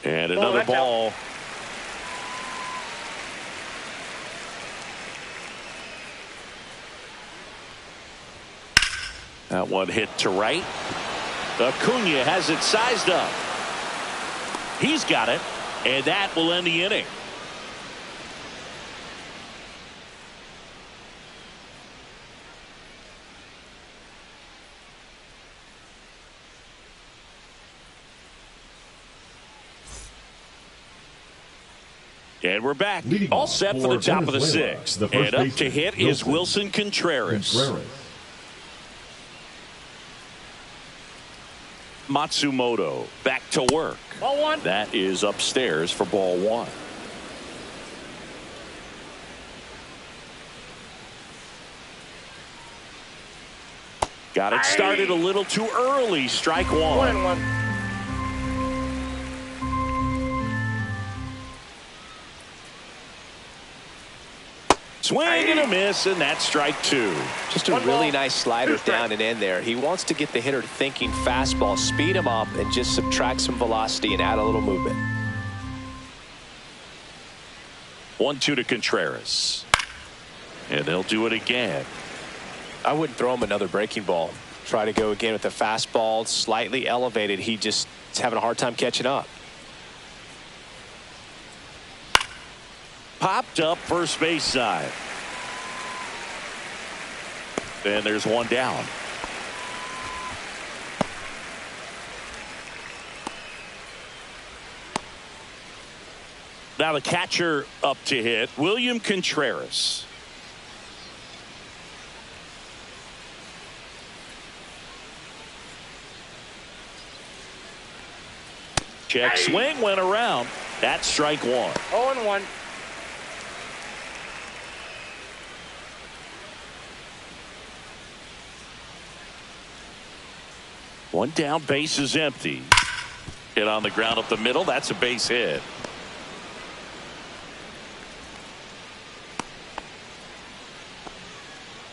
A: And another ball. That one hit to right. Acuna has it sized up. He's got it, and that will end the inning. And we're back. All set for the top of the 6th. And up to hit is Wilson Contreras. Matsumoto back to work.
C: Ball 1.
A: That is upstairs for ball 1. Got it started a little too early. Strike 1.
C: 1-1.
A: Swing and a miss, and that's strike 2.
E: Just a really nice slider down and in there. He wants to get the hitter thinking fastball, speed him up, and just subtract some velocity and add a little movement.
A: 1-2 to Contreras. And they'll do it again.
E: I wouldn't throw him another breaking ball. Try to go again with the fastball, slightly elevated. He just is having a hard time catching up.
A: Popped up first base side. And there's one down. Now the catcher up to hit, William Contreras. Check swing went around. That's strike 1.
C: 0-1.
A: One down, base is empty. Hit on the ground up the middle. That's a base hit.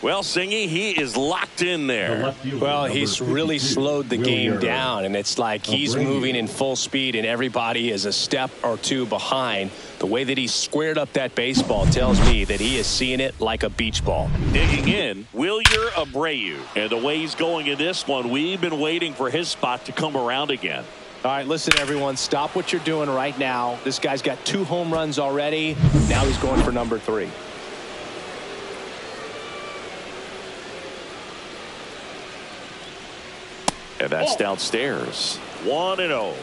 A: Well, Singy, he is locked in there.
E: Well, he's really slowed the game down, and it's like he's moving in full speed, and everybody is a step or two behind. The way that he squared up that baseball tells me that he is seeing it like a beach ball.
A: Digging in, Wilyer Abreu. And the way he's going in this one, we've been waiting for his spot to come around again.
E: All right, listen, everyone, stop what you're doing right now. This guy's got 2 home runs already. Now he's going for number 3.
A: And that's downstairs. 1-0.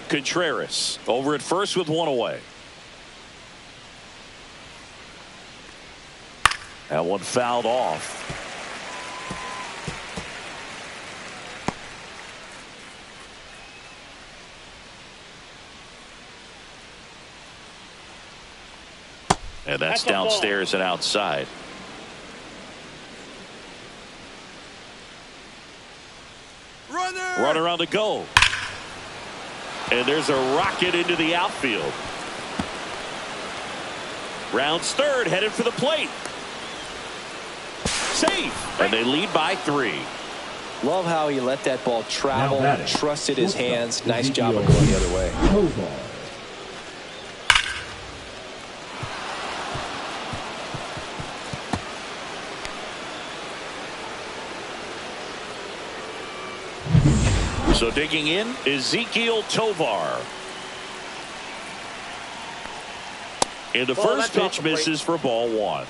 A: Contreras over at first with 1 away. That one fouled off. And that's downstairs and outside. Runner on the go. And there's a rocket into the outfield. Rounds third, headed for the plate. Safe. And they lead by 3.
E: Love how he let that ball travel, trusted his hands. Nice job of going the other way.
A: So digging in, Ezekiel Tovar. And the first pitch misses for ball 1.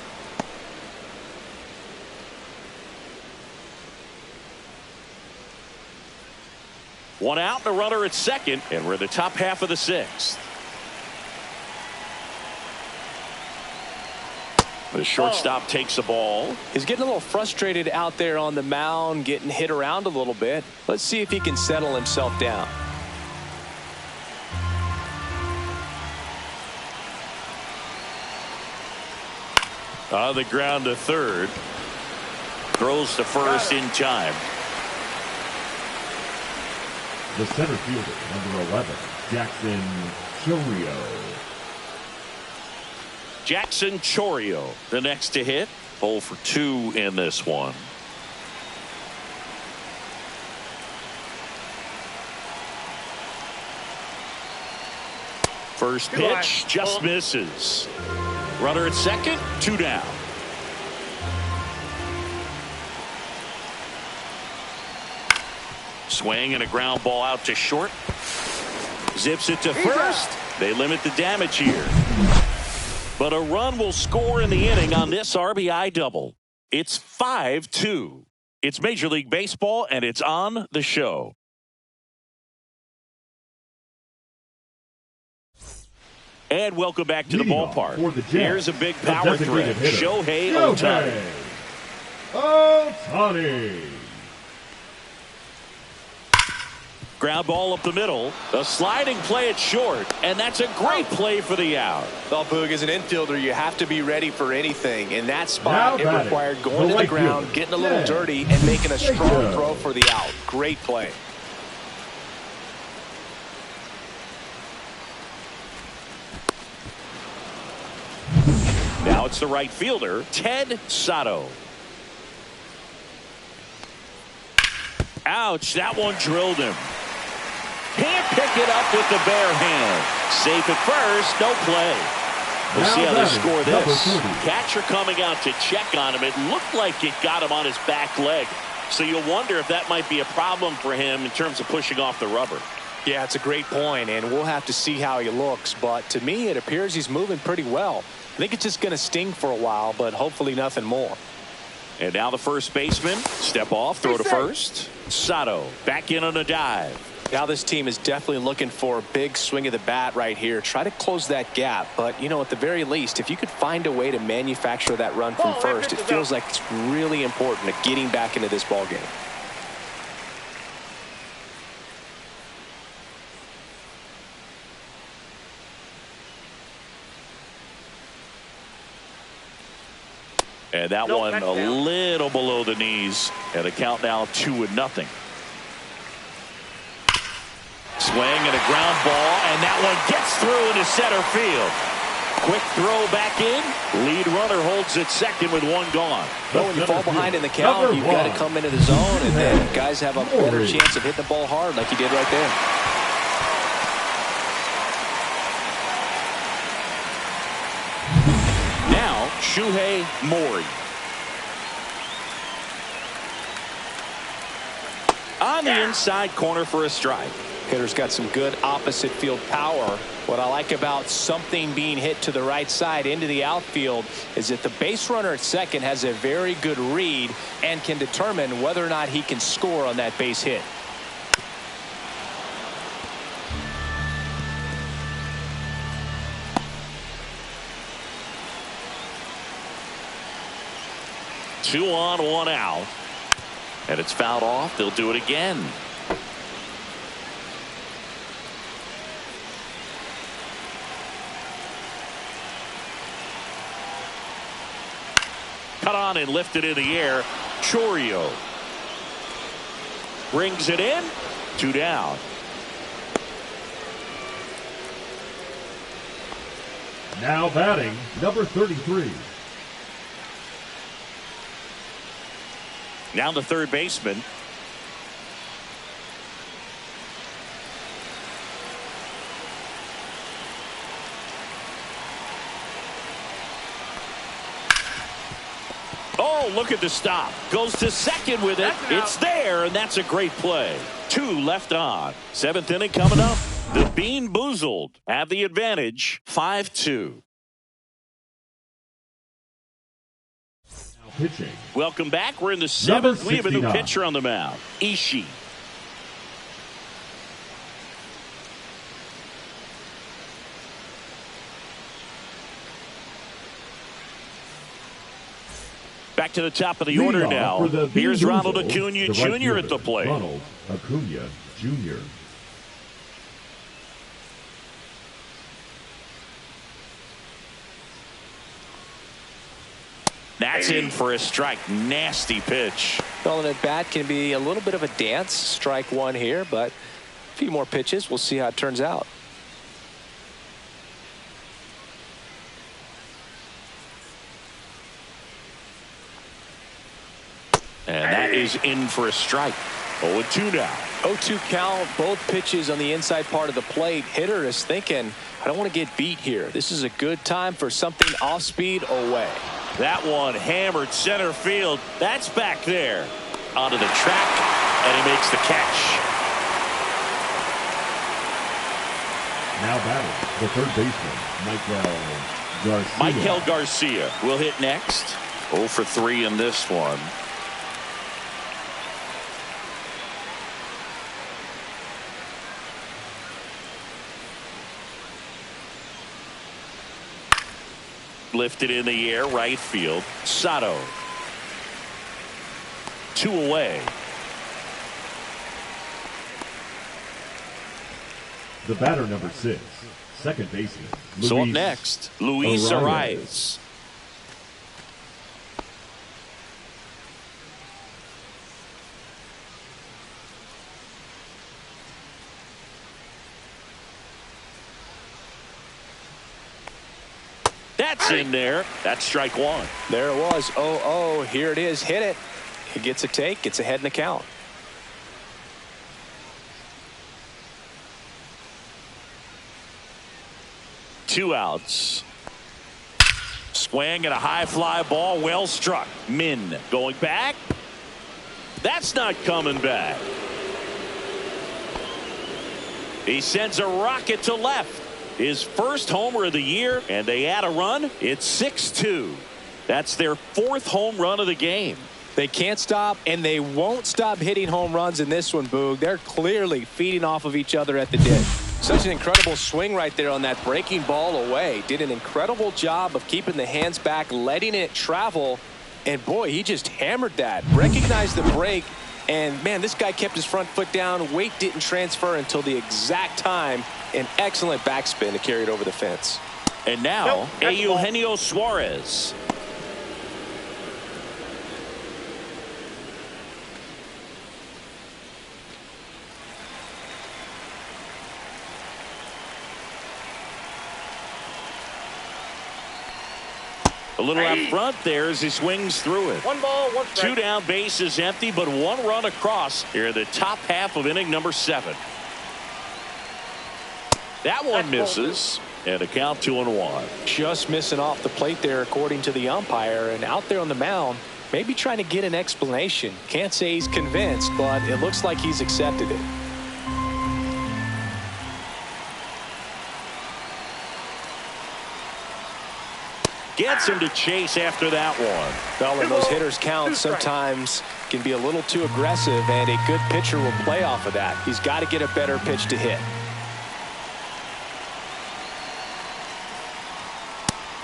A: One out and a runner at second, and we're in the top half of the 6th. The shortstop takes the ball.
E: He's getting a little frustrated out there on the mound, getting hit around a little bit. Let's see if he can settle himself down.
A: On the ground to third. Throws to first in time.
D: The center fielder, number 11, Jackson Chorio.
A: Jackson Chorio, the next to hit. 0 for 2 in this one. First pitch just misses. Runner at second, 2 down. Swing and a ground ball out to short. Zips it to first. They limit the damage here. But a run will score in the inning on this RBI double. It's 5-2. It's Major League Baseball, and it's on the show. And welcome back to the ballpark. Here's a big power threat. Shohei Ohtani. Ground ball up the middle. A sliding play at short. And that's a great play for the out.
B: Well, Boog, as an infielder, you have to be ready for anything. In that spot, it required going to the ground, getting a little dirty, and making a strong throw for the out. Great play.
A: Now it's the right fielder, Ted Sato. Ouch, that one drilled him. Can't pick it up with the bare hand. Safe at first, no play. We'll see how they score this. Catcher coming out to check on him. It looked like it got him on his back leg. So you'll wonder if that might be a problem for him in terms of pushing off the rubber.
B: Yeah, it's a great point, and we'll have to see how he looks. But to me, it appears he's moving pretty well. I think it's just going to sting for a while, but hopefully nothing more.
A: And now the first baseman. Step off, throw to first. Sato back in on a dive.
B: Now this team is definitely looking for a big swing of the bat right here. Try to close that gap. But, you know, at the very least, if you could find a way to manufacture that run from first, it feels like it's really important to getting back into this ball game.
A: And that one a little below the knees. And the count now 2-0. Swing and a ground ball, and that one gets through into center field. Quick throw back in. Lead runner holds at second with 1 gone.
B: Well, when you fall behind in the count, you've got to come into the zone, and then guys have a better chance of hitting the ball hard like he did right there.
A: Now, Shohei Mori. On the inside corner for a strike.
B: Hitter's got some good opposite field power. What I like about something being hit to the right side into the outfield is that the base runner at second has a very good read and can determine whether or not he can score on that base hit.
A: Two on, 1 out. And it's fouled off. They'll do it again. Cut on and lifted in the air. Chorio brings it in. 2 down.
D: Now batting, number 33.
A: Now the third baseman. Oh, look at the stop. Goes to second with it. It's there, and that's a great play. 2 left on. 7th inning coming up. The Bean Boozled have the advantage. 5-2.
D: Pitching.
A: Welcome back. We're in the 7th. We have a new pitcher on the mound. Ishii. Back to the top of the order now. Here's Ronald Acuna Jr. at the plate.
D: Ronald Acuna Jr.
A: That's in for a strike. Nasty pitch.
B: Well, an at-bat can be a little bit of a dance. Strike one here, but a few more pitches. We'll see how it turns out.
A: And that is in for a strike. 0-2 now.
B: 0-2 count. Both pitches on the inside part of the plate. Hitter is thinking, I don't want to get beat here. This is a good time for something off speed away.
A: That one hammered center field. That's back there. Onto the track, and he makes the catch.
D: Now batting, the third baseman,
A: Michael Garcia will hit next. 0 for 3 in this one. Lifted in the air, right field. Sato. 2 away.
D: The batter, number 6, second baseman.
A: So up next, Luis Arraez. That's in there. That's strike one.
B: There it was. 0-0. Here it is. Hit it. He gets a take. Gets ahead in the count.
A: Two outs. Swing and a high fly ball. Well struck. Min going back. That's not coming back. He sends a rocket to left. His first homer of the year, and they add a run. It's 6-2. That's their 4th home run of the game.
B: They can't stop, and they won't stop hitting home runs in this one, Boog. They're clearly feeding off of each other at the dish. Such an incredible swing right there on that breaking ball away. Did an incredible job of keeping the hands back, letting it travel, and boy, he just hammered that. Recognized the break, and man, this guy kept his front foot down. Weight didn't transfer until the exact time. An excellent backspin to carry it over the fence.
A: And now, Eugenio Suarez. A little up front there as he swings through it.
C: 1 ball, 1 strike.
A: 2 down, bases empty, but 1 run across here in the top half of inning number 7. That one misses, and a count 2-1.
B: Just missing off the plate there, according to the umpire, and out there on the mound, maybe trying to get an explanation. Can't say he's convinced, but it looks like he's accepted it.
A: Gets him to chase after that one.
B: Well, when those hitters count, sometimes can be a little too aggressive, and a good pitcher will play off of that. He's got to get a better pitch to hit.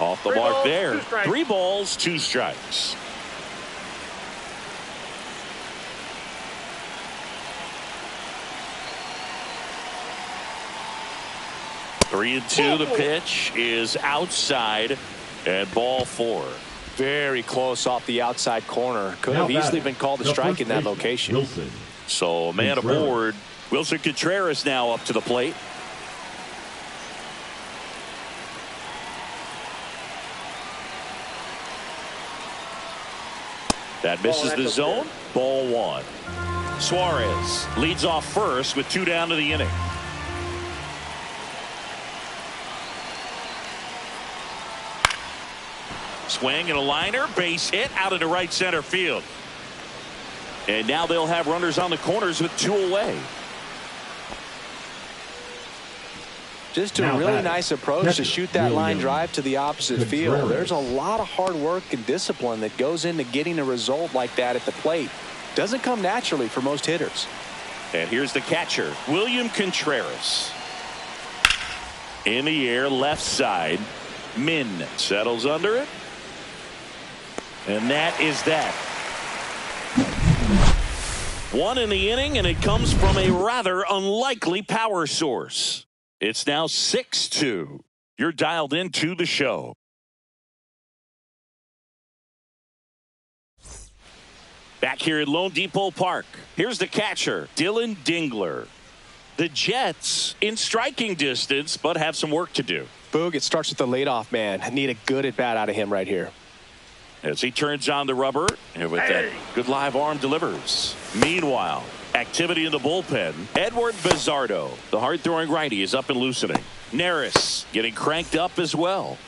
A: Off the mark there. 3 balls, 2 strikes. Three and 2. The pitch is outside, and ball 4.
B: Very close off the outside corner. Could have easily been called a strike in that location.
A: So a man aboard. Wilson Contreras now up to the plate. That misses the zone. Ball 1. Suarez leads off first with 2 down to the inning. Swing and a liner, base hit out into right center field. And now they'll have runners on the corners with 2 away.
B: Just a really nice approach to shoot that line drive to the opposite field. There's a lot of hard work and discipline that goes into getting a result like that at the plate. Doesn't come naturally for most hitters.
A: And here's the catcher, William Contreras. In the air, left side. Min settles under it. And that is that. 1 in the inning, and it comes from a rather unlikely power source. It's now 6-2. You're dialed into the show. Back here at Lone Depot Park, here's the catcher, Dylan Dingler. The Jets in striking distance, but have some work to do.
B: Boog, it starts with the leadoff man. I need a good at-bat out of him right here.
A: As he turns on the rubber, and with that good live arm delivers. Meanwhile, activity in the bullpen. Edward Bizzardo, the hard-throwing righty, is up and loosening. Neris getting cranked up as well.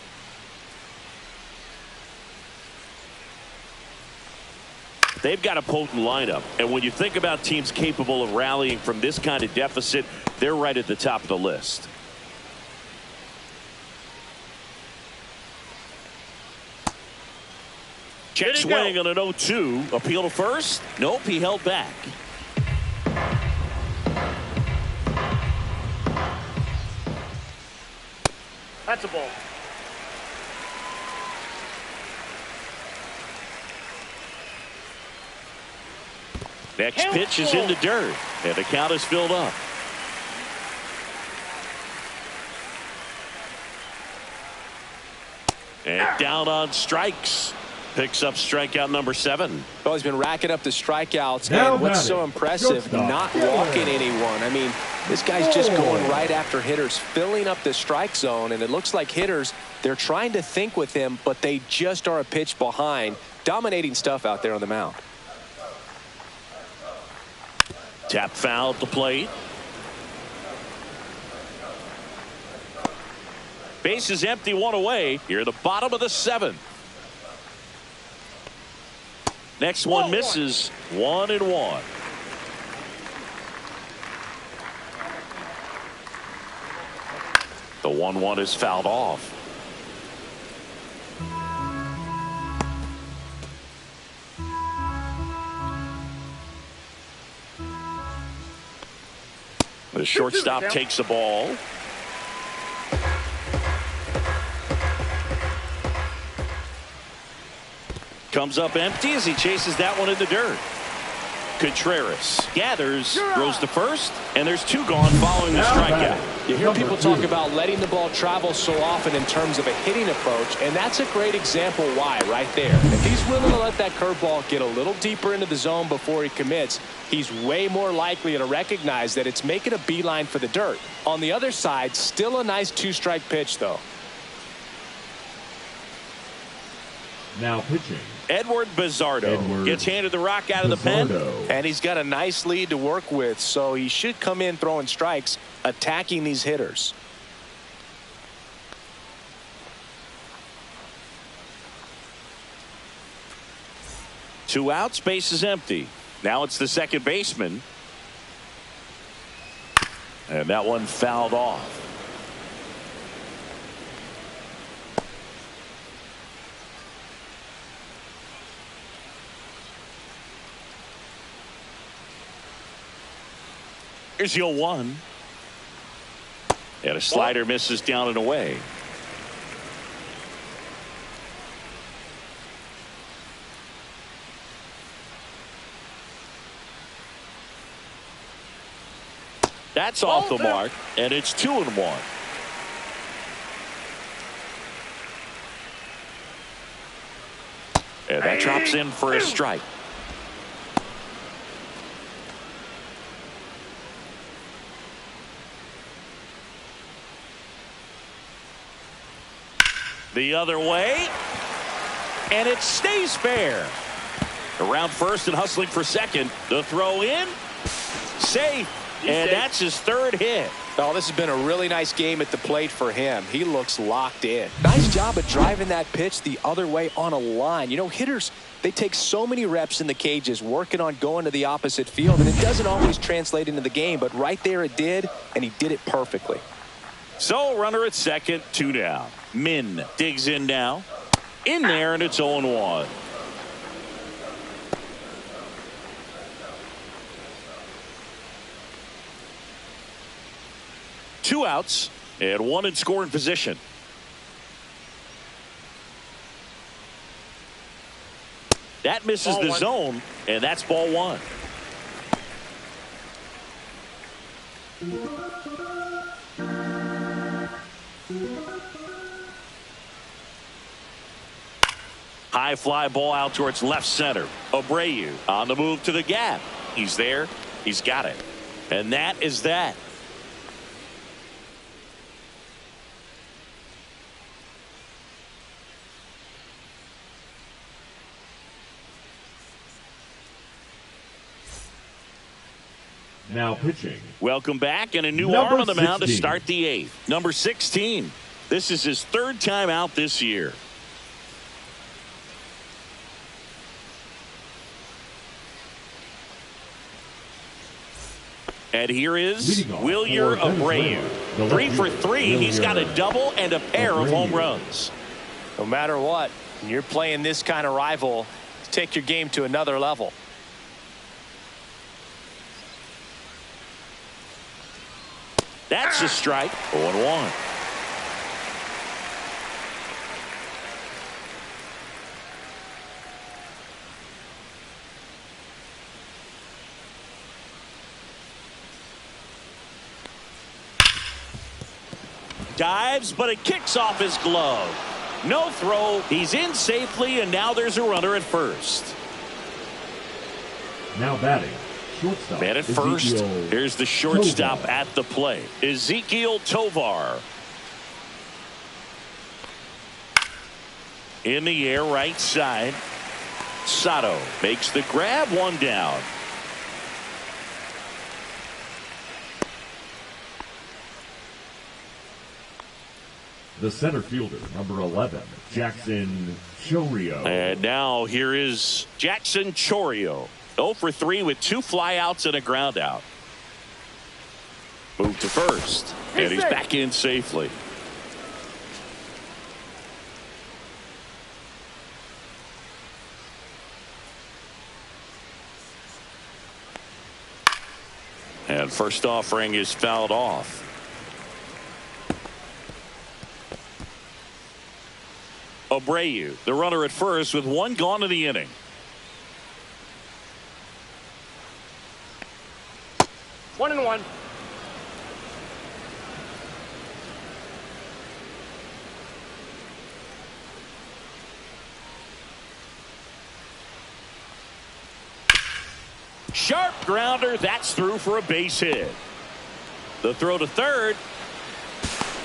A: They've got a potent lineup, and when you think about teams capable of rallying from this kind of deficit, they're right at the top of the list. Check swing on an 0-2. Appeal to first. Nope, he held back.
C: That's a ball.
A: Next pitch is in the dirt, and the count is filled up. And down on strikes. Picks up strikeout number 7.
B: Well, he's been racking up the strikeouts, and what's so impressive, not walking anyone. I mean, this guy's just going right after hitters, filling up the strike zone, and it looks like hitters, they're trying to think with him, but they just are a pitch behind. Dominating stuff out there on the mound.
A: Tap foul at the plate. Base is empty, 1 away. Here at the bottom of the 7th. Next one misses. 1-1. The 1-1 is fouled off. The shortstop takes the ball. Comes up empty as he chases that one in the dirt. Contreras gathers, throws to first, and there's 2 gone following the strikeout.
B: You hear people talk about letting the ball travel so often in terms of a hitting approach, and that's a great example why right there. If he's willing to let that curveball get a little deeper into the zone before he commits, he's way more likely to recognize that it's making a beeline for the dirt. On the other side, still a nice 2-strike pitch, though.
D: Now pitching.
A: Edward Bizzardo gets handed the rock out of the pen.
B: And he's got a nice lead to work with, so he should come in throwing strikes, attacking these hitters.
A: Two outs, base is empty. Now it's the second baseman. And that one fouled off. Here's the 0-1. And a slider misses down and away. That's off the mark, and it's 2-1. And that drops in for a strike. The other way, and it stays fair. Around first and hustling for second. The throw in, safe, and that's his third hit.
B: Oh, this has been a really nice game at the plate for him. He looks locked in. Nice job of driving that pitch the other way on a line. You know, hitters, they take so many reps in the cages working on going to the opposite field, and it doesn't always translate into the game, but right there it did, and he did it perfectly.
A: So runner at second, 2 down. Min digs in now. In there, and it's 0-1. Two outs and one in scoring position. That misses the zone, and that's ball 1. High fly ball out towards left center. Abreu on the move to the gap. He's there. He's got it. And that is that.
D: Now pitching.
A: Welcome back, and a new
D: Number
A: arm on the mound to
D: 16.
A: start the eighth. Number 16. This is his third time out this year. And here is Wilyer Abreu. 3 for 3. He's got a double and a pair of home runs.
B: No matter what, when you're playing this kind of rival, take your game to another level.
A: That's a strike. 0-1. Dives, but it kicks off his glove. No throw. He's in safely, and now there's a runner at first.
D: Now batting. Shortstop.
A: Man at first.
D: Ezekiel
A: Here's the shortstop
D: Tovar.
A: at the plate. Ezekiel Tovar. In the air, right side. Sato makes the grab, 1 down.
D: The center fielder, number 11, Jackson Chorio.
A: And now here is Jackson Chorio. 0 for 3 with 2 flyouts and a ground out. Move to first. And he's back in safely. And first offering is fouled off. Abreu, the runner at first with 1 gone in the inning.
C: 1-1.
A: Sharp grounder. That's through for a base hit. The throw to third.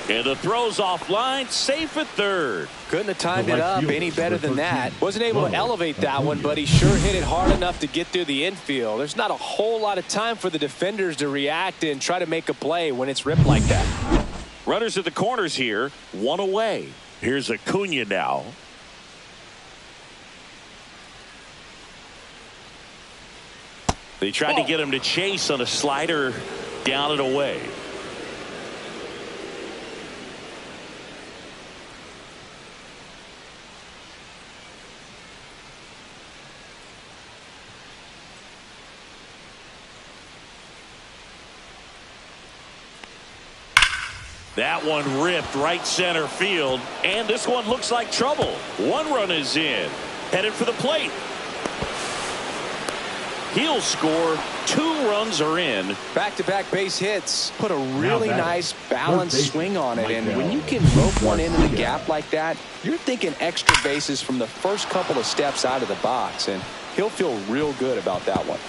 A: And the throw's offline, safe at third.
B: Couldn't have timed it up any better than that. Wasn't able to elevate that one, but he sure hit it hard enough to get through the infield. There's not a whole lot of time for the defenders to react and try to make a play when it's ripped like that.
A: Runners at the corners here, 1 away. Here's Acuna now. They tried to get him to chase on a slider down and away. That one ripped right center field, and this one looks like trouble. 1 run is in, headed for the plate. He'll score. 2 runs are in.
B: Back-to-back base hits. Put a really nice balanced swing on it, and when you can rope one into the gap like that, you're thinking extra bases from the first couple of steps out of the box, and he'll feel real good about that one.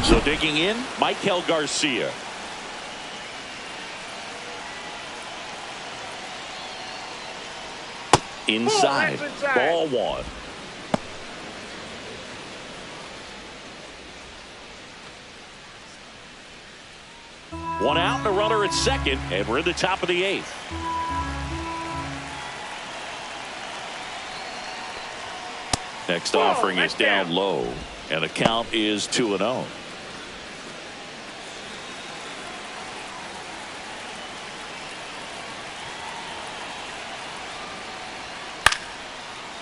A: So digging in, Michael Garcia. Inside. Ball 1. One out and a runner at second, and we're in the top of the 8th. Next offering is down low, and the count is 2-0.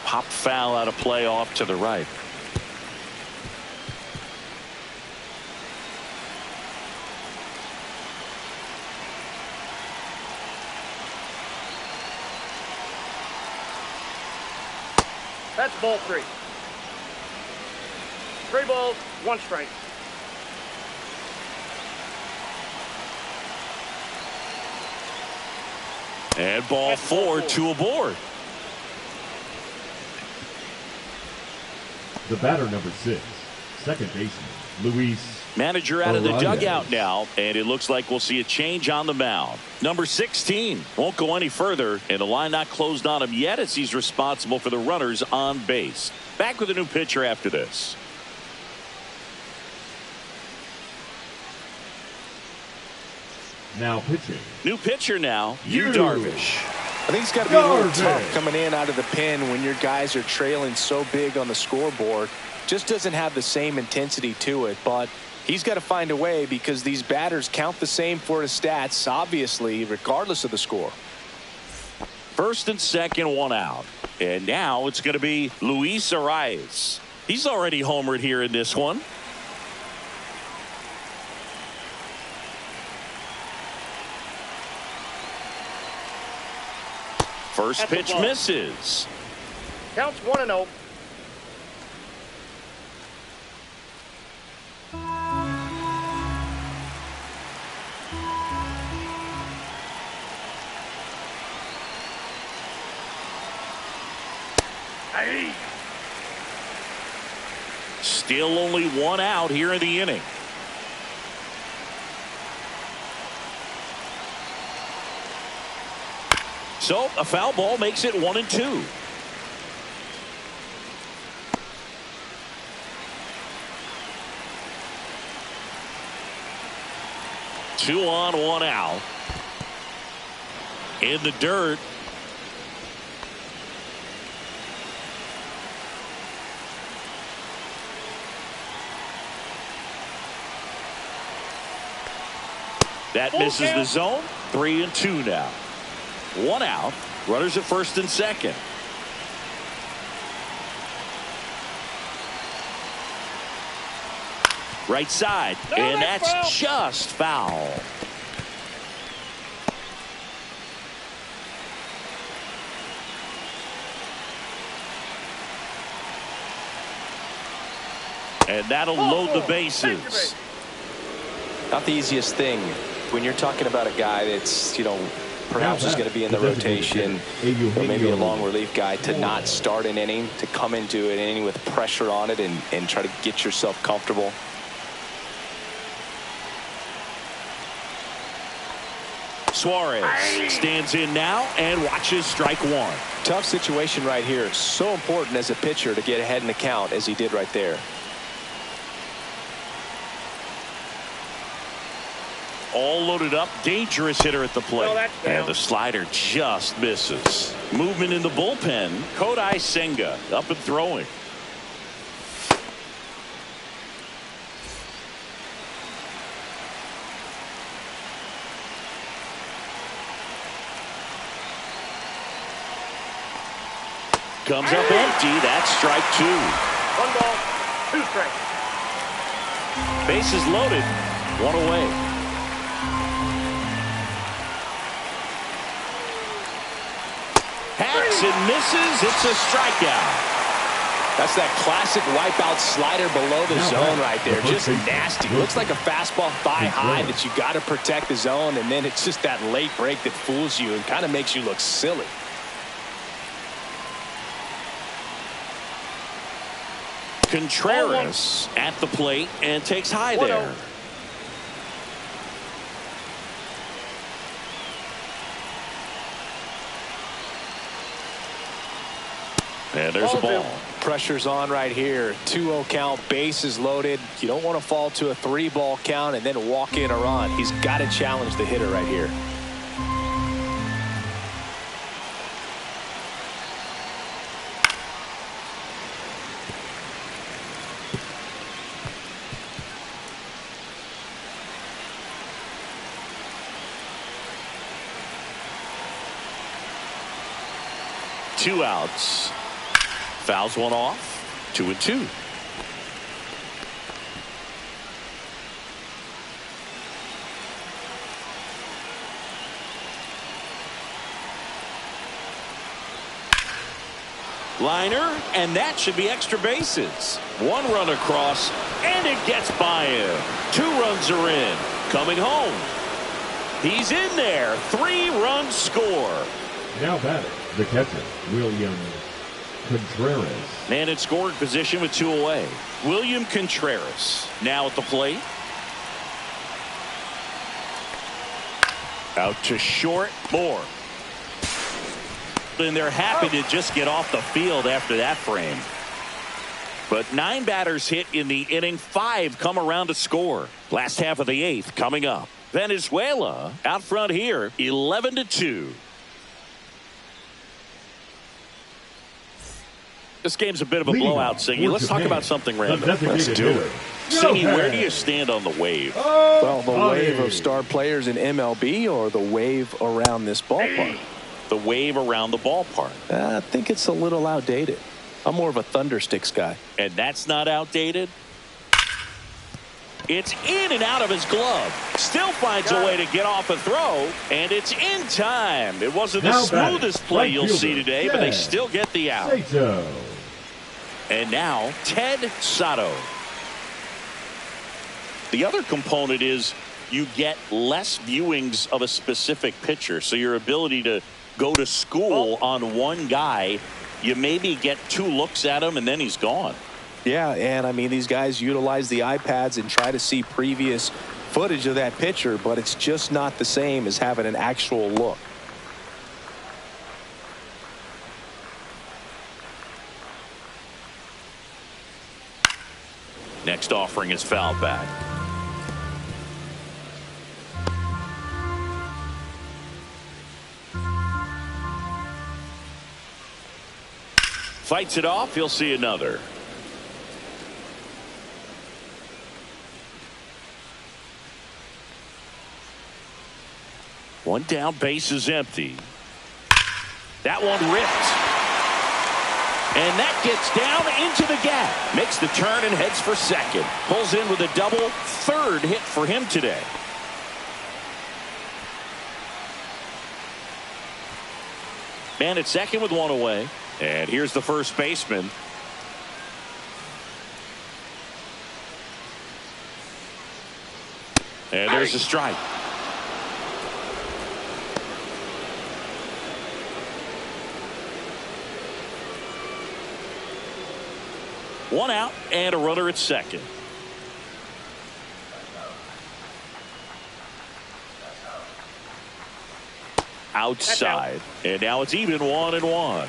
A: Pop foul out of play off to the right.
C: That's ball 3. 3 balls, 1 strike.
A: And ball 4, 2 aboard.
D: The batter, number 6, second baseman, Luis.
A: Manager out of the
D: Arias.
A: dugout now, and it looks like we'll see a change on the mound. Number 16 won't go any further, and the line not closed on him yet as he's responsible for the runners on base. Back with a new pitcher after this.
D: Now pitching.
A: New pitcher now, Yu Darvish.
B: I think it's got to be a little tough coming in out of the pen when your guys are trailing so big on the scoreboard. Just doesn't have the same intensity to it, but he's got to find a way because these batters count the same for his stats, obviously, regardless of the score.
A: First and second, 1 out. And now it's going to be Luis Arias. He's already homered here in this one. First pitch misses.
C: Counts 1-0.
A: Still only 1 out here in the inning. So a foul ball makes it 1-2. Two on, 1 out. In the dirt. That misses the zone. 3-2 now. 1 out. Runners at first and second. Right side. And that's just foul. And that'll load the bases.
B: Not the easiest thing when you're talking about a guy that's, perhaps is going to be in the rotation, or maybe a long relief guy, to not start an inning, to come into an inning with pressure on it and try to get yourself comfortable.
A: Suarez stands in now and watches strike 1.
B: Tough situation right here. So important as a pitcher to get ahead in the count as he did right there.
A: All loaded up, dangerous hitter at the plate. And the slider just misses. Movement in the bullpen. Kodai Senga up and throwing. Comes up empty. That's strike 2.
C: 1 ball, 2 strikes.
A: Bases loaded. 1 away. Hacks and misses. It's a strikeout.
B: That's that classic wipeout slider below the zone right there. Just nasty. Looks like a fastball thigh high that you got to protect the zone, and then it's just that late break that fools you and kind of makes you look silly.
A: Contreras at the plate and takes high there. And there's a ball.
B: Pressure's on right here. 2-0 count, bases loaded. You don't want to fall to a 3-ball count and then walk in a run. He's got to challenge the hitter right here.
A: Two outs. Fouls one off. 2-2. Liner, and that should be extra bases. 1 run across, and it gets by him. 2 runs are in. Coming home. He's in there. 3-run score.
D: Now batting, the catcher, William Contreras.
A: Man in scoring position with 2 away. William Contreras now at the plate. Out to short. Moore. And they're happy to just get off the field after that frame. But 9 batters hit in the inning. 5 come around to score. Last half of the 8th coming up. Venezuela out front here, 11-2. This game's a bit of a blowout, Singy. Let's talk about something random.
D: Let's
A: do it. Singy, where do you stand on the wave?
B: Well, the wave of star players in MLB or the wave around this ballpark?
A: The wave around the ballpark.
B: I think it's a little outdated. I'm more of a Thundersticks guy.
A: And that's not outdated? It's in and out of his glove. Still finds a way to get off a throw, and it's in time. It wasn't the smoothest play you'll see today, but they still get the out. And now, Ted Sato. The other component is you get less viewings of a specific pitcher, so your ability to go to school on one guy, you maybe get 2 looks at him, and then he's gone.
B: Yeah, and I mean, these guys utilize the iPads and try to see previous footage of that pitcher, but it's just not the same as having an actual look.
A: Next offering is fouled back. Fights it off. He'll see another. One down, base is empty. That one ripped. And that gets down into the gap. Makes the turn and heads for second. Pulls in with a double. 3rd hit for him today. Man at second with 1 away. And here's the first baseman. And there's a strike. One out and a runner at second. Outside. And now it's even 1-1.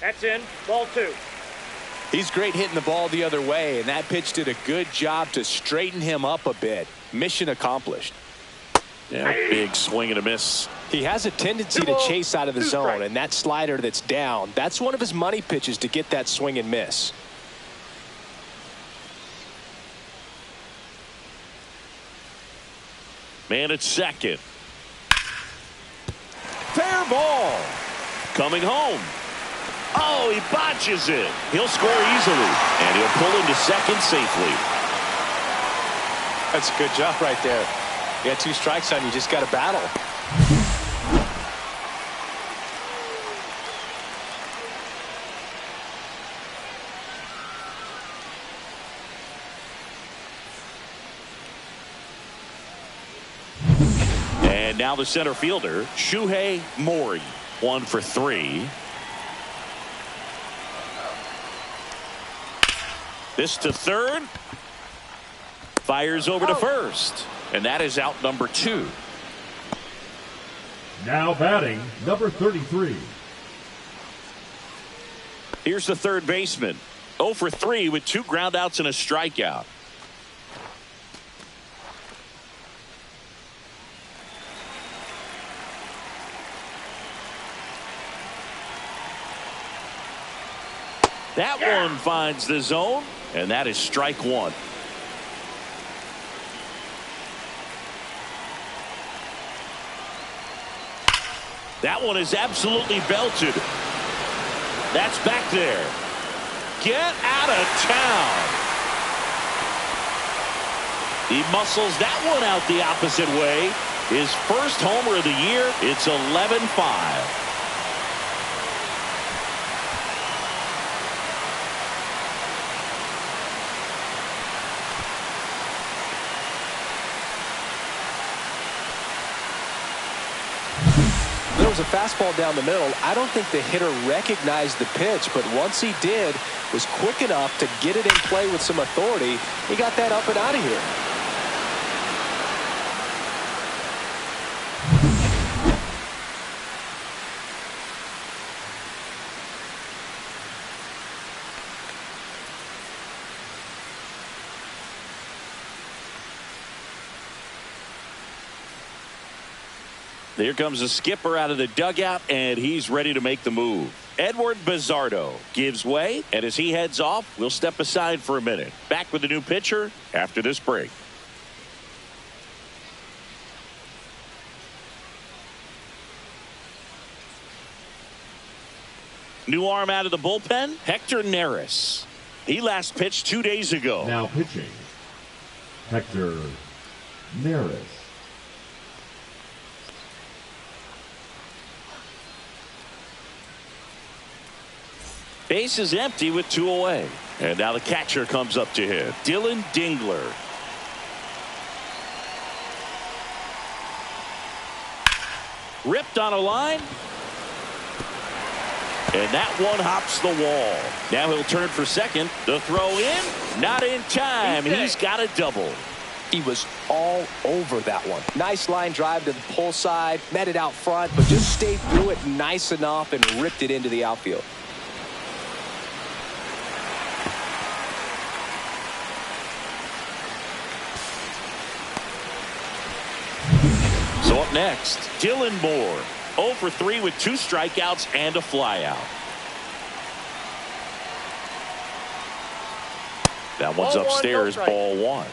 C: That's in. Ball 2.
B: He's great hitting the ball the other way, and that pitch did a good job to straighten him up a bit. Mission accomplished.
A: Yeah, big swing and a miss.
B: He has a tendency to chase out of the zone, and that slider that's down, that's one of his money pitches to get that swing and miss.
A: Man at second. Fair ball. Coming home. Oh, he botches it. He'll score easily, and he'll pull into second safely.
B: That's a good job right there. You got 2 strikes on you, just got to battle.
A: And now the center fielder, Shuhei Mori, 1 for 3. This to third. Fires over to first. And that is out number 2.
D: Now batting, number 33.
A: Here's the third baseman. 0 for 3 with 2 groundouts and a strikeout. That one finds the zone, and that is strike 1. That one is absolutely belted. That's back there. Get out of town. He muscles that one out the opposite way. His first homer of the year. It's 11-5.
B: There was a fastball down the middle. I don't think the hitter recognized the pitch, but once he did, was quick enough to get it in play with some authority. He got that up and out of here.
A: Here comes the skipper out of the dugout, and he's ready to make the move. Edward Bizzardo gives way, and as he heads off, we'll step aside for a minute. Back with the new pitcher after this break. New arm out of the bullpen, Hector Neris. He last pitched 2 days ago.
D: Now pitching, Hector Neris.
A: Base is empty with 2 away. And now the catcher comes up to hit. Dylan Dingler. Ripped on a line. And that one hops the wall. Now he'll turn for second. The throw in. Not in time. He's got a double.
B: He was all over that one. Nice line drive to the pull side. Met it out front, but just stayed through it nice enough and ripped it into the outfield.
A: So up next, Dylan Moore. 0 for 3 with 2 strikeouts and a flyout. That one's upstairs, ball 1.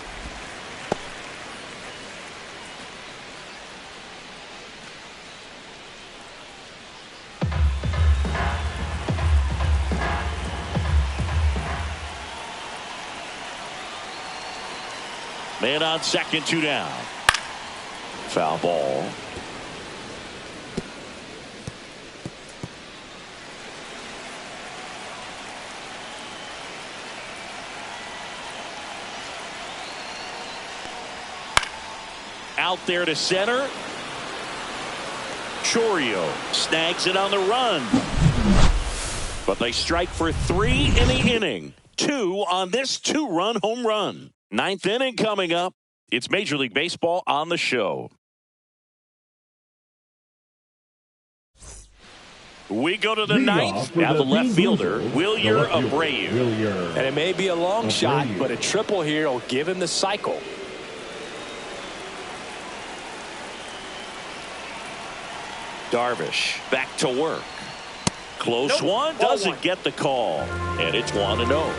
A: Man on second, 2 down. Foul ball. Out there to center. Chorio snags it on the run. But they strike for 3 in the inning. 2 on this 2-run home run. 9th inning coming up. It's Major League Baseball on the show. We go to the 9th. Now the left fielder, Wilyer Abreu.
B: And it may be a long shot, but a triple here will give him the cycle.
A: Darvish back to work. Close one. Doesn't get the call. And it's 1-0.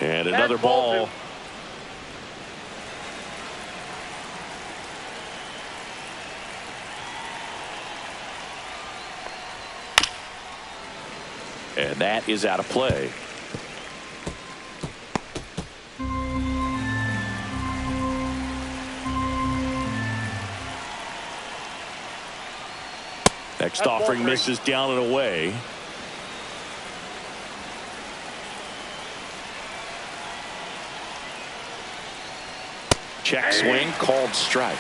A: And another ball. And that is out of play. Next offering misses down and away. Check swing, called strike.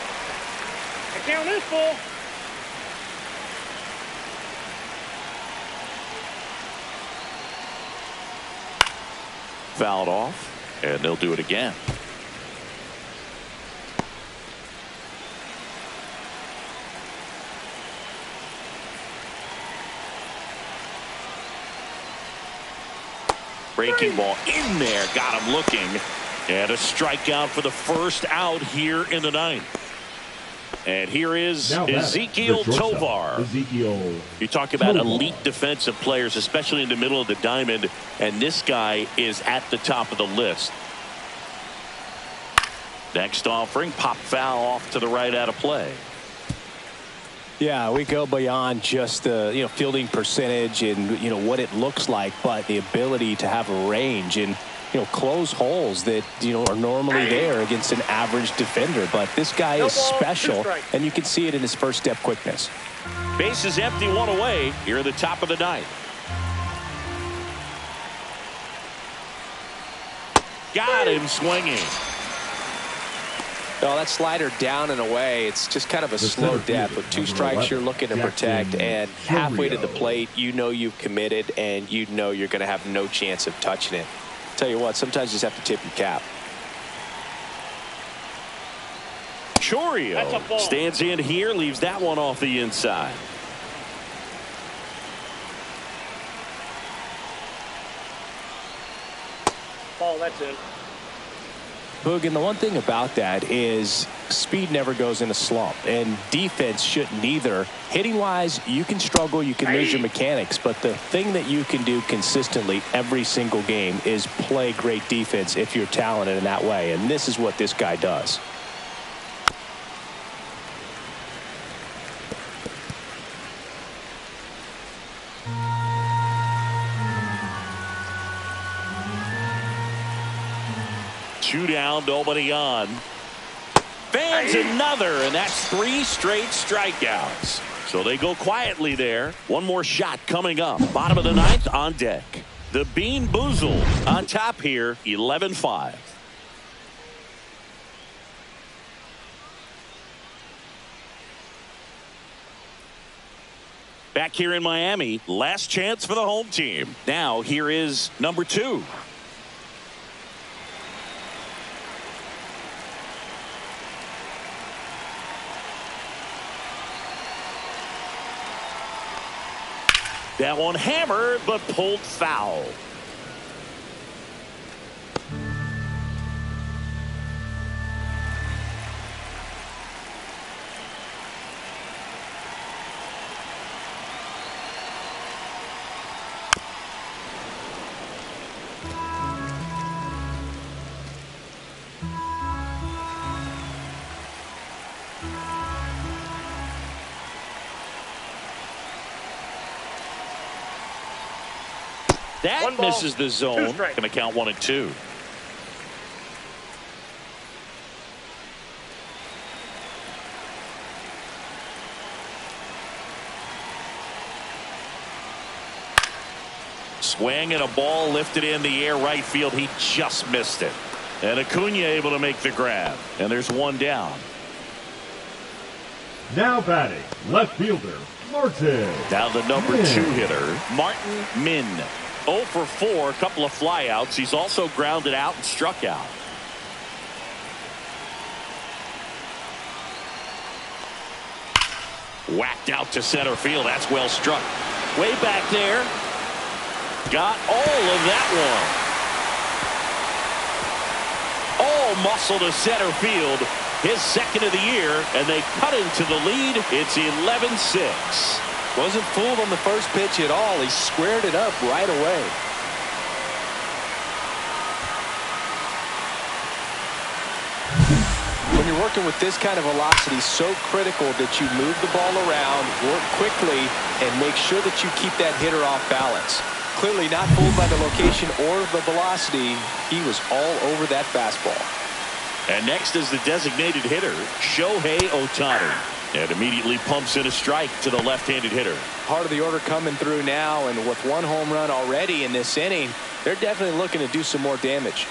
C: The count is full.
A: Fouled off, and they'll do it again. Breaking ball in there, got him looking. And a strikeout for the first out here in the 9th. And here is Ezequiel Tovar. You talk about elite defensive players, especially in the middle of the diamond, and this guy is at the top of the list. Next offering, pop foul off to the right, out of play.
B: Yeah, we go beyond just the fielding percentage and what it looks like, but the ability to have a range. And close holes that, are normally there against an average defender. But this guy is special, and you can see it in his first step quickness.
A: Bases empty, one away here at the top of the ninth. Got him swinging.
B: Oh, that slider down and away. It's just kind of a slow death. With 2 strikes, you're looking to protect, and halfway to the plate, you've committed, and you're going to have no chance of touching it. Tell you what, sometimes you just have to tip your cap.
A: Chourio stands in here, leaves that one off the inside.
C: Ball, that's it.
B: Boog, and the one thing about that is speed never goes in a slump, and defense shouldn't either. Hitting wise, you can struggle, you can lose your mechanics, but the thing that you can do consistently every single game is play great defense if you're talented in that way, and this is what this guy does.
A: Two down, nobody on. Fans another, and that's 3 straight strikeouts. So they go quietly there. One more shot coming up. Bottom of the ninth on deck. The Bean Boozled on top here, 11-5. Back here in Miami, last chance for the home team. Now here is number 2. That one hammered, but pulled foul. That misses the zone. Going to count 1 and 2. Swing and a ball lifted in the air right field. He just missed it. And Acuna able to make the grab. And there's 1 down.
D: Now batting, left fielder, Martin.
A: Now the number 2 hitter, Martin Min. 0 for 4, a couple of flyouts. He's also grounded out and struck out. Whacked out to center field. That's well struck. Way back there. Got all of that one. All muscle to center field. His second of the year, and they cut into the lead. It's 11-6.
B: Wasn't fooled on the first pitch at all. He squared it up right away. When you're working with this kind of velocity, so critical that you move the ball around, work quickly, and make sure that you keep that hitter off balance. Clearly not fooled by the location or the velocity. He was all over that fastball.
A: And next is the designated hitter, Shohei Ohtani. And immediately pumps in a strike to the left-handed hitter.
B: Part of the order coming through now, and with 1 home run already in this inning, they're definitely looking to do some more damage.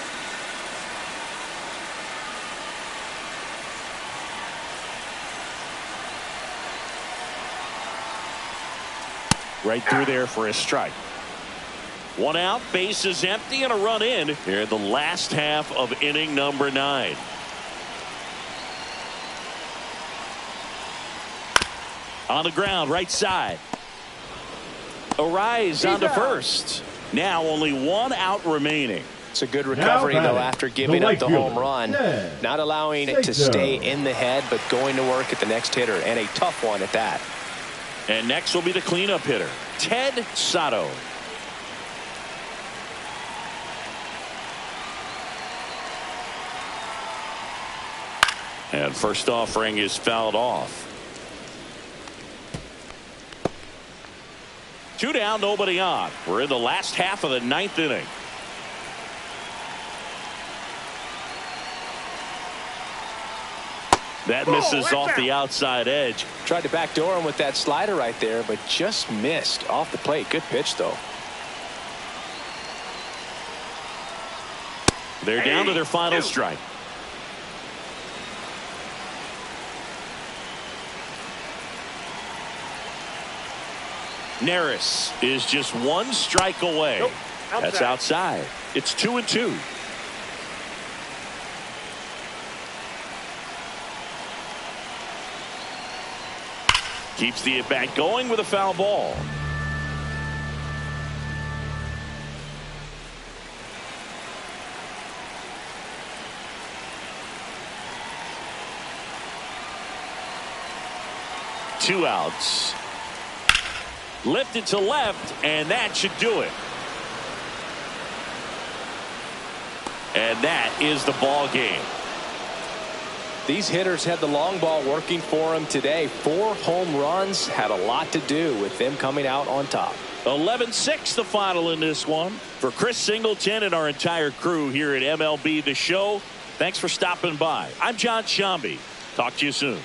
A: Right through there for a strike. 1 out, bases empty, and a run in here in the last half of inning number 9. On the ground, right side. A rise onto first. Now only 1 out remaining.
B: It's a good recovery, though, after giving up the home run. Not allowing it to stay in the head, but going to work at the next hitter, and a tough one at that.
A: And next will be the cleanup hitter, Ted Sato. And first offering is fouled off. 2 down, nobody on. We're in the last half of the 9th inning. That misses off the outside edge.
B: Tried to backdoor him with that slider right there, but just missed off the plate. Good pitch, though.
A: They're down to their final strike. Neris is just one strike away.
C: Nope.
A: That's outside. It's 2-2. Keeps the at-bat going with a foul ball. Two outs. Lifted to left, and that should do it. And that is the ball game.
B: These hitters had the long ball working for them today. 4 home runs had a lot to do with them coming out on top.
A: 11-6 the final in this one. For Chris Singleton and our entire crew here at MLB The Show, thanks for stopping by. I'm John Shambi. Talk to you soon.